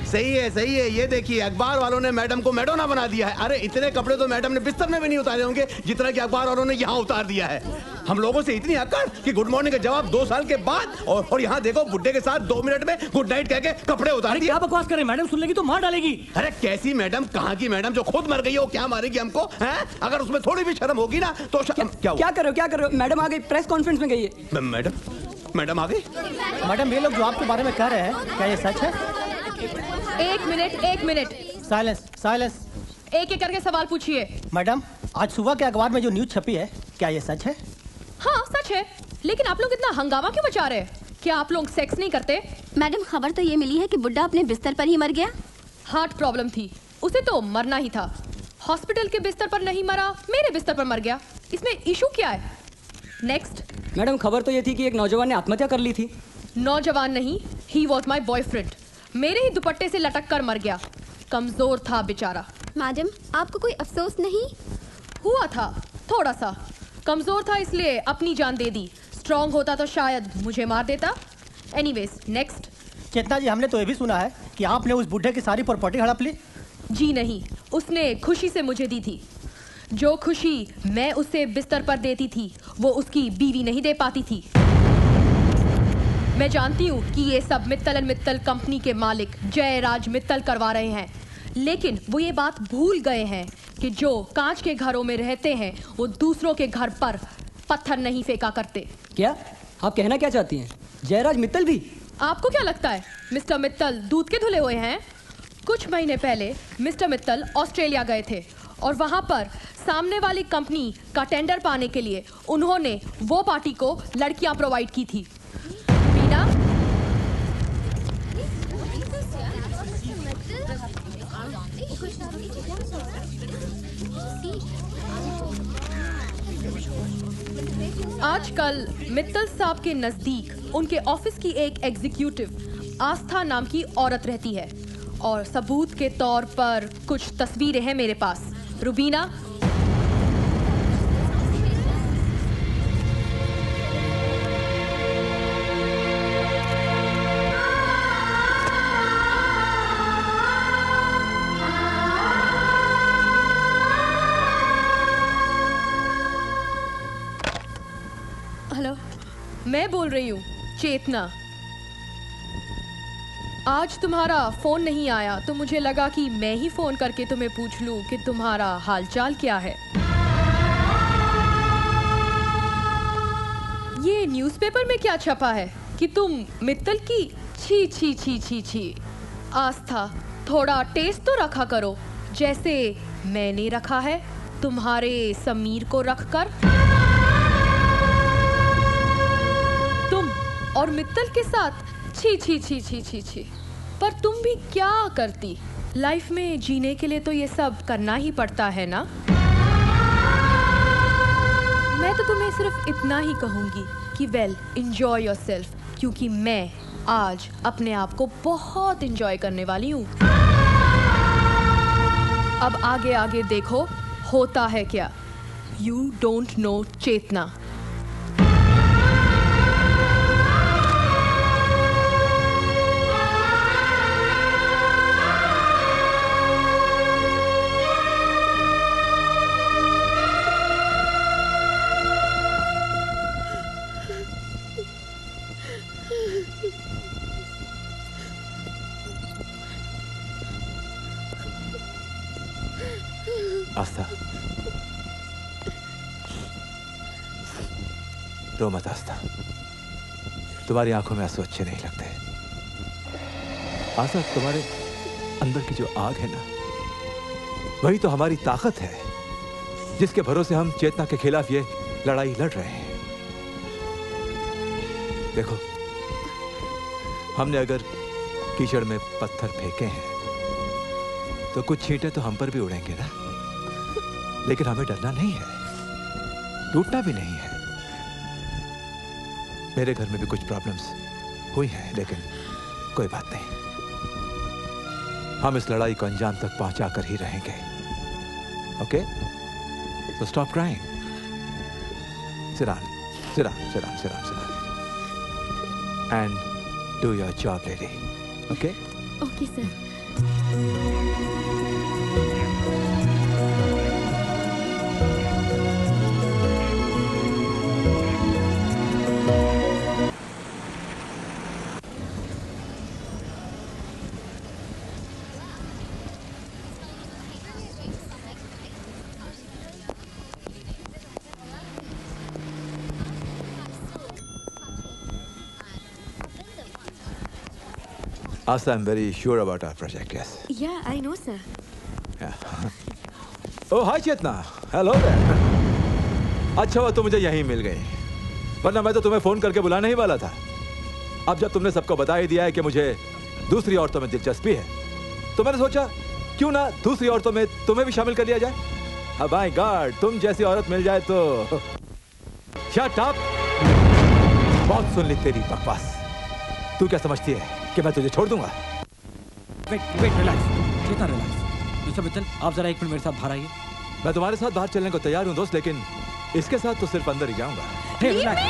सही है। ये देखिए, अखबार वालों ने मैडम को मैडोना बना दिया है। अरे इतने कपड़े तो मैडम ने बिस्तर में भी नहीं उतारे होंगे जितना कि अखबार वालों ने यहाँ उतार दिया है। हम लोगों से इतनी अकड़ कि गुड मॉर्निंग का जवाब 2 साल के बाद, और यहाँ देखो बुड्ढे के साथ 2 मिनट में गुड नाइट कह के कपड़े उतार दिए। क्या बकवास करें, मैडम सुन लेगी तो मार डालेगी। अरे कैसी मैडम? कहाँ की मैडम? जो खुद मर गई है वो क्या मारेगी हमको? हैं? अगर उसमें थोड़ी भी शर्म होगी ना तो क्या कर रहे हो? मैडम आ गई, प्रेस कॉन्फ्रेंस में गई है। मैडम आ गई? मैडम, ये लोग जो आपके बारे में कह रहे हैं, क्या ये सच है? एक मिनट। साइलेंस। एक एक करके सवाल पूछिए। मैडम, आज सुबह के अखबार में जो न्यूज छपी है, क्या ये सच है? हाँ सच है, लेकिन आप लोग इतना हंगामा क्यों मचा रहे हैं? क्या आप लोग सेक्स नहीं करते? मैडम, खबर तो ये मिली है कि बुड्ढा अपने बिस्तर पर ही मर गया। हार्ट प्रॉब्लम थी, उसे तो मरना ही था। हॉस्पिटल के बिस्तर पर नहीं मरा, मेरे बिस्तर पर मर गया। इसमें इशू क्या है? नेक्स्ट। मैडम, खबर तो ये थी कि एक नौजवान ने आत्महत्या कर ली थी। नौजवान नहीं, ही वॉज माई बॉयफ्रेंड। मेरे ही दुपट्टे से लटक कर मर गया। कमजोर था बेचारा। मैडम, आपको कोई अफसोस नहीं हुआ? था थोड़ा सा। कमजोर था इसलिए अपनी जान दे दी। स्ट्रांग होता तो शायद मुझे मार देता। Anyways, next. चेतना जी, हमने तो ये भी सुना है कि आपने उस बुढ़े की सारी प्रॉपर्टी हड़प ली। जी नहीं, उसने खुशी से मुझे दी थी। जो खुशी मैं उसे बिस्तर पर देती थी वो उसकी बीवी नहीं दे पाती थी। मैं जानती हूँ कि ये सब मित्तल एंड मित्तल कंपनी के मालिक जयराज मित्तल करवा रहे हैं, लेकिन वो ये बात भूल गए हैं कि जो कांच के घरों में रहते हैं वो दूसरों के घर पर पत्थर नहीं फेंका करते। क्या आप कहना क्या चाहती हैं? जयराज मित्तल भी? आपको क्या लगता है मिस्टर मित्तल दूध के धुले हुए हैं? कुछ महीने पहले मिस्टर मित्तल ऑस्ट्रेलिया गए थे और वहां पर सामने वाली कंपनी का टेंडर पाने के लिए उन्होंने वो पार्टी को लड़कियां प्रोवाइड की थी। मीना, आजकल मित्तल साहब के नजदीक उनके ऑफिस की एक एग्जीक्यूटिव आस्था नाम की औरत रहती है और सबूत के तौर पर कुछ तस्वीरें हैं मेरे पास। रुबीना, हेलो, मैं बोल रही हूँ चेतना। आज तुम्हारा फोन नहीं आया तो मुझे लगा कि मैं ही फोन करके तुम्हें पूछ लूं कि तुम्हारा हालचाल क्या है। ये न्यूज़पेपर में क्या छपा है कि तुम मित्तल की छी छी छी छी छी। आस्था, थोड़ा टेस्ट तो रखा करो जैसे मैंने रखा है तुम्हारे समीर को रखकर। तुम और मित्तल के साथ छी छी छी छी छी छी। पर तुम भी क्या करती? लाइफ में जीने के लिए तो ये सब करना ही पड़ता है ना। मैं तो तुम्हें सिर्फ इतना ही कहूंगी कि वेल एंजॉय योरसेल्फ, क्योंकि मैं आज अपने आप को बहुत एंजॉय करने वाली हूँ। अब आगे आगे देखो होता है क्या। यू डोंट नो चेतना। आस्था, रो मत आस्था, तुम्हारी आंखों में आंसू अच्छे नहीं लगते। आस्था, तुम्हारे अंदर की जो आग है ना, वही तो हमारी ताकत है, जिसके भरोसे हम चेतना के खिलाफ ये लड़ाई लड़ रहे हैं। देखो, हमने अगर कीचड़ में पत्थर फेंके हैं तो कुछ छींटे तो हम पर भी उड़ेंगे ना, लेकिन हमें डरना नहीं है, टूटना भी नहीं है। मेरे घर में भी कुछ प्रॉब्लम्स हुई हैं, लेकिन कोई बात नहीं, हम इस लड़ाई को अंजाम तक पहुंचा कर ही रहेंगे। Okay, so stop crying, sit down, sit down, sit down, sit down, sit down and do your job lady. Okay okay sir. Asa, I'm very sure about our project, yes. Yeah, I know, sir. Yeah. Oh, hi Chetna, hello there. अच्छा हुआ तुम मुझे यहीं मिल गई, वरना मैं तो तुम्हें फोन करके बुलाने ही वाला था। अब जब तुमने सबको बता ही दिया है कि मुझे दूसरी औरतों में दिलचस्पी है, तो मैंने सोचा क्यों ना दूसरी औरतों में तुम्हें भी शामिल कर लिया जाए। अब माय गॉड, तुम जैसी औरत मिल जाए तो शट अप, बहुत सुन ली तेरी बकवास। तू क्या समझती है कि मैं तुझे छोड़ दूंगा? वेट रिलैक्स, चेतना रिलैक्स। मिस्टर मित्तल, आप जरा एक मिनट मेरे साथ बाहर आइए। मैं तुम्हारे साथ बाहर चलने को तैयार हूं दोस्त, लेकिन इसके साथ तो सिर्फ अंदर ही जाऊंगा। हे रिलैक्स।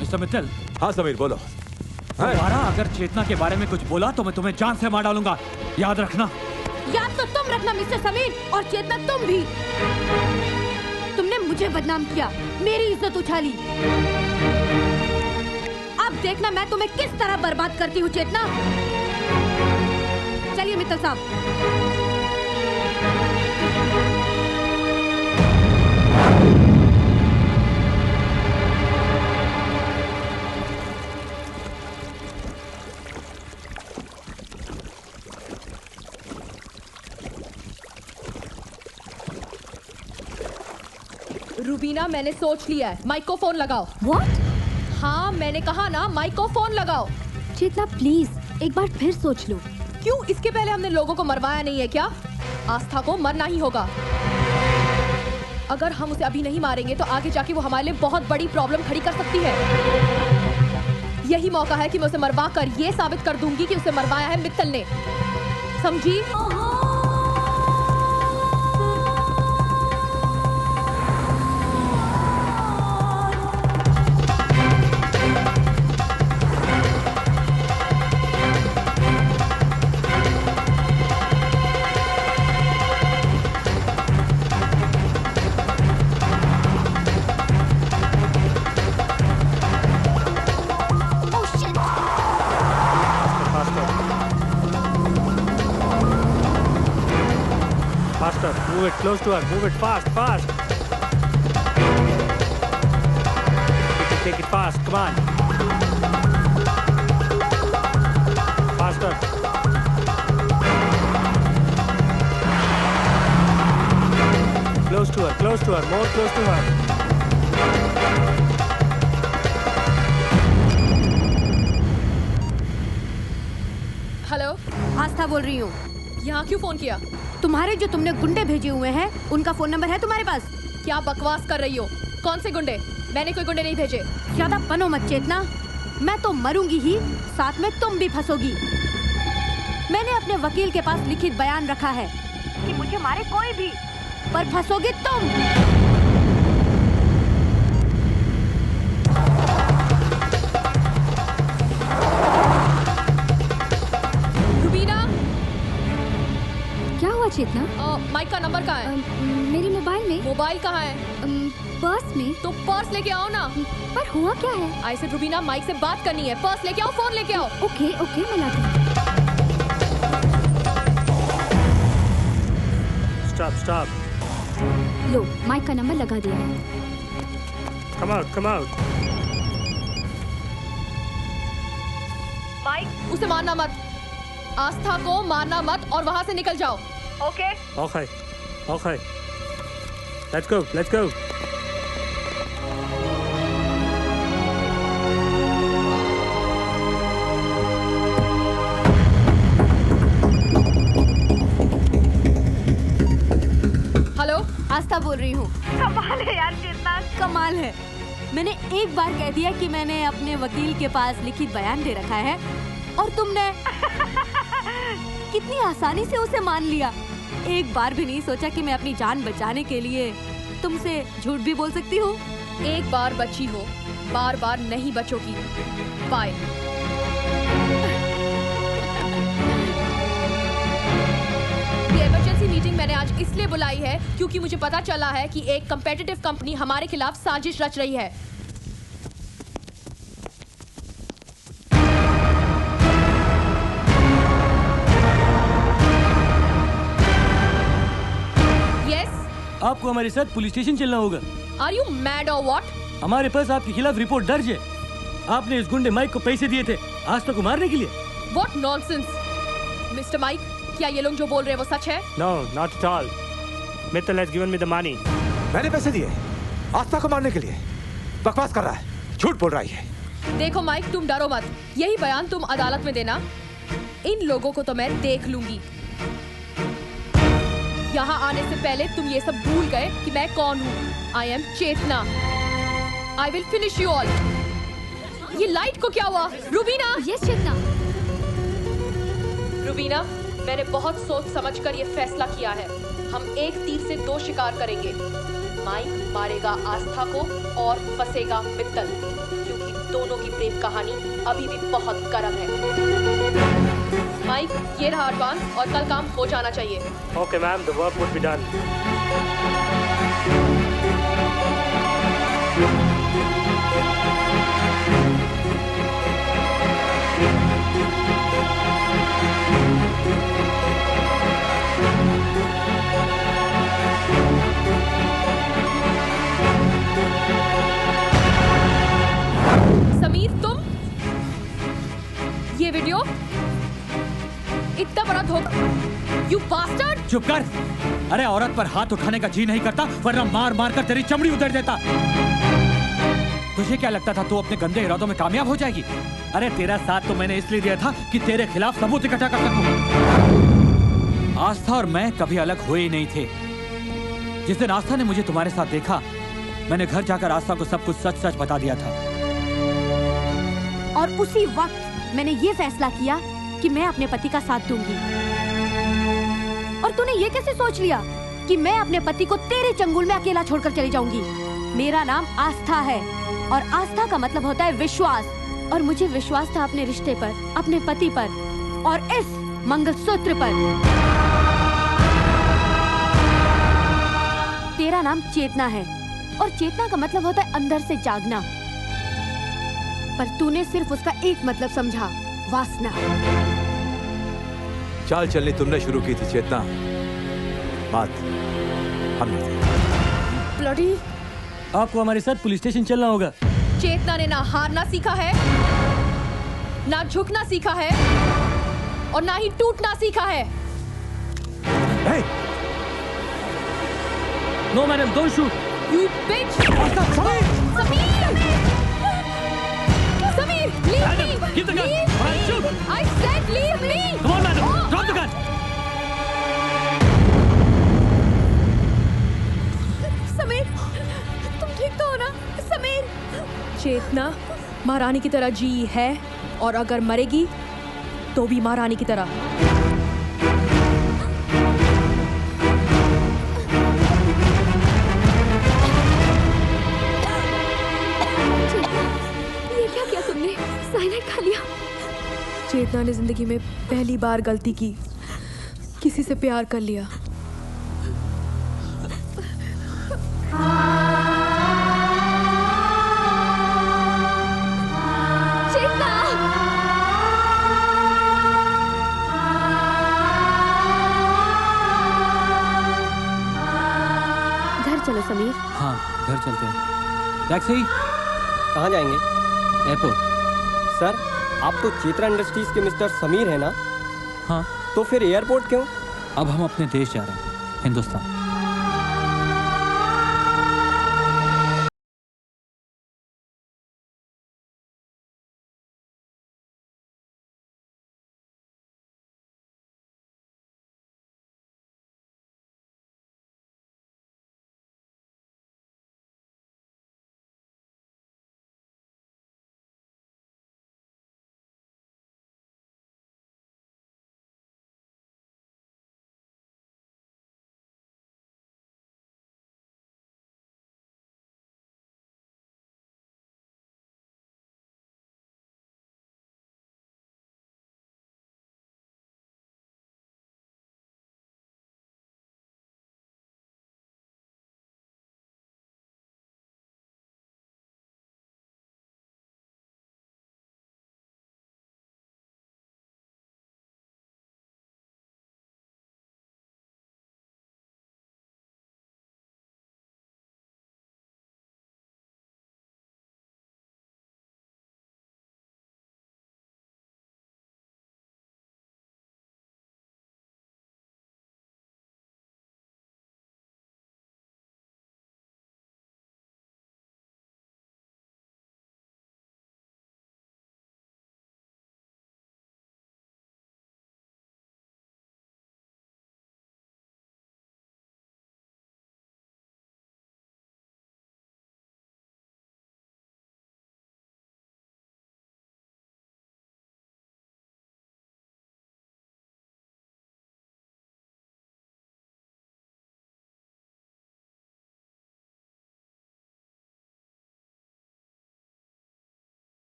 मिस्टर मित्तल। हाँ समीर, बोलो। दोबारा अगर चेतना के बारे में कुछ बोला तो मैं तुम्हें जान से मार डालूंगा, याद रखना। याद तो तुम रखना मिस्टर समीर, और चेतना तुम भी। तुमने मुझे बदनाम किया, मेरी इज्जत उछाली। अब देखना मैं तुम्हें किस तरह बर्बाद करती हूँ चेतना। चलिए मित्तल साहब। रुबीना, मैंने सोच लिया है, माइक को फोन लगाओ। What? हाँ, मैंने कहा ना, माइक को फोन लगाओ। चेतना प्लीज एक बार फिर सोच लो। क्यों? इसके पहले हमने लोगों को मरवाया नहीं है क्या? आस्था को मरना ही होगा। अगर हम उसे अभी नहीं मारेंगे तो आगे जाके वो हमारे लिए बहुत बड़ी प्रॉब्लम खड़ी कर सकती है। यही मौका है कि मैं उसे मरवा कर ये साबित कर दूंगी कि उसे मरवाया है मित्तल ने। समझी? Move it close to her. Move it fast, fast. Take it fast. Come on. Faster. Close to her. Close to her. More close to her. Hello, Aastha बोल रही हूँ। यहाँ क्यों फोन किया? तुम्हारे जो तुमने गुंडे भेजे हुए हैं उनका फोन नंबर है तुम्हारे पास? क्या बकवास कर रही हो? कौन से गुंडे? मैंने कोई गुंडे नहीं भेजे। ज्यादा बनो मत चेतना, मैं तो मरूंगी ही, साथ में तुम भी फंसोगी। मैंने अपने वकील के पास लिखित बयान रखा है कि मुझे मारे कोई भी, पर फंसोगी तुम। चेतना, माइक का नंबर कहाँ है? मेरे मोबाइल में। मोबाइल कहाँ है? पर्स में। तो पर्स लेके आओ ना। पर हुआ क्या है? आई सेड रुबीना, माइक से बात करनी है। पर्स लेके आओ, फोन लेके आओ। ओके ओके, मैं लाती हूँ। Stop, stop. लो, माइक का नंबर लगा दिया है। Come out, come out. Mike, उसे मारना मत। आस्था को मारना मत और वहाँ से निकल जाओ। Okay? Okay, okay. Let's go, let's go. Hello, Aastha बोल रही हूँ। कमाल है यार, कितना कमाल है। मैंने एक बार कह दिया कि मैंने अपने वकील के पास लिखित बयान दे रखा है और तुमने कितनी आसानी से उसे मान लिया। एक बार भी नहीं सोचा कि मैं अपनी जान बचाने के लिए तुमसे झूठ भी बोल सकती हूँ। एक बार बची हो, बार बार नहीं बचोगी। बाय। ये इमरजेंसी मीटिंग मैंने आज इसलिए बुलाई है क्योंकि मुझे पता चला है कि एक कंपेटिटिव कंपनी हमारे खिलाफ साजिश रच रही है। आपको हमारे साथ पुलिस स्टेशन चलना होगा। Are you mad or what? हमारे पास आपके खिलाफ रिपोर्ट दर्ज है। आपने इस गुंडे माइक को पैसे दिए थे आस्था को मारने के लिए। What nonsense, Mr. Mike? क्या ये लोग जो बोल रहे हैं वो सच है? No, not at all. Mittal has given me the money. मैंने पैसे दिए आस्था को मारने के लिए। बकवास कर रहा है, झूठ बोल रहा है। देखो माइक, तुम डरो मत। यही बयान तुम अदालत में देना। इन लोगों को तो मैं देख लूंगी। यहाँ आने से पहले तुम ये सब भूल गए कि मैं कौन हूँ। I am Chetna. I will finish you all. ये लाइट को क्या हुआ? रुबीना! Yes, चेतना। रुबीना, मैंने बहुत सोच समझकर ये फैसला किया है। हम एक तीर से दो शिकार करेंगे। माइक मारेगा आस्था को और फंसेगा मित्तल, क्योंकि दोनों की प्रेम कहानी अभी भी बहुत गर्म है। माइक, ये रहा एडवांस और कल काम हो जाना चाहिए। Okay, ma'am, the work would be done. Sameer, तुम ये वीडियो इतना बड़ा धोखा। You bastard! चुप कर। अरे औरत पर हाथ उठाने का जी नहीं करता, वरना मार मार कर तेरी चमड़ी उधेड़ देता। तुझे क्या लगता था तू अपने गंदे इरादों में कामयाब हो जाएगी? अरे तेरा साथ तो मैंने इसलिए दिया था कि तेरे खिलाफ सबूत इकट्ठा कर सकूं। आस्था और मैं कभी अलग हुए ही नहीं थे। जिस दिन आस्था ने मुझे तुम्हारे साथ देखा, मैंने घर जाकर आस्था को सब कुछ सच सच बता दिया था। और उसी वक्त मैंने ये फैसला किया कि मैं अपने पति का साथ दूंगी। और तूने ये कैसे सोच लिया कि मैं अपने पति को तेरे चंगुल में अकेला छोड़कर चली जाऊंगी? मेरा नाम आस्था है और आस्था का मतलब होता है विश्वास। और मुझे विश्वास था अपने रिश्ते पर, अपने पति पर और इस मंगलसूत्र पर। तेरा नाम चेतना है और चेतना का मतलब होता है अंदर से जागना। पर तूने सिर्फ उसका एक मतलब समझा, वासना। चाल चलनी तुमने शुरू की थी चेतना, बात हमने की। ब्लडी! आपको हमारे साथ पुलिस स्टेशन चलना होगा। चेतना ने ना हारना सीखा है, ना झुकना सीखा है और ना ही टूटना सीखा है। No madam, don't shoot. You bitch! Sameer! Samir, leave Madam, me! give the gun. Leave All right, me! shoot. I said leave me! Come on, madam. Oh. Drop the gun. Sameer, तुम ठीक तो हो ना? समीर! चेतना महारानी की तरह जी है और अगर मरेगी तो भी महारानी की तरह। ये क्या किया तुमने? साइनाइड खा लिया? चेतना ने जिंदगी में पहली बार गलती की, किसी से प्यार कर लिया। चेतना! घर चलो समीर। हाँ, घर चलते हैं। टैक्सी! कहाँ जाएंगे? एयरपोर्ट। सर, आप तो चेतना इंडस्ट्रीज के मिस्टर समीर हैं ना? हाँ। तो फिर एयरपोर्ट क्यों? अब हम अपने देश जा रहे हैं, हिंदुस्तान।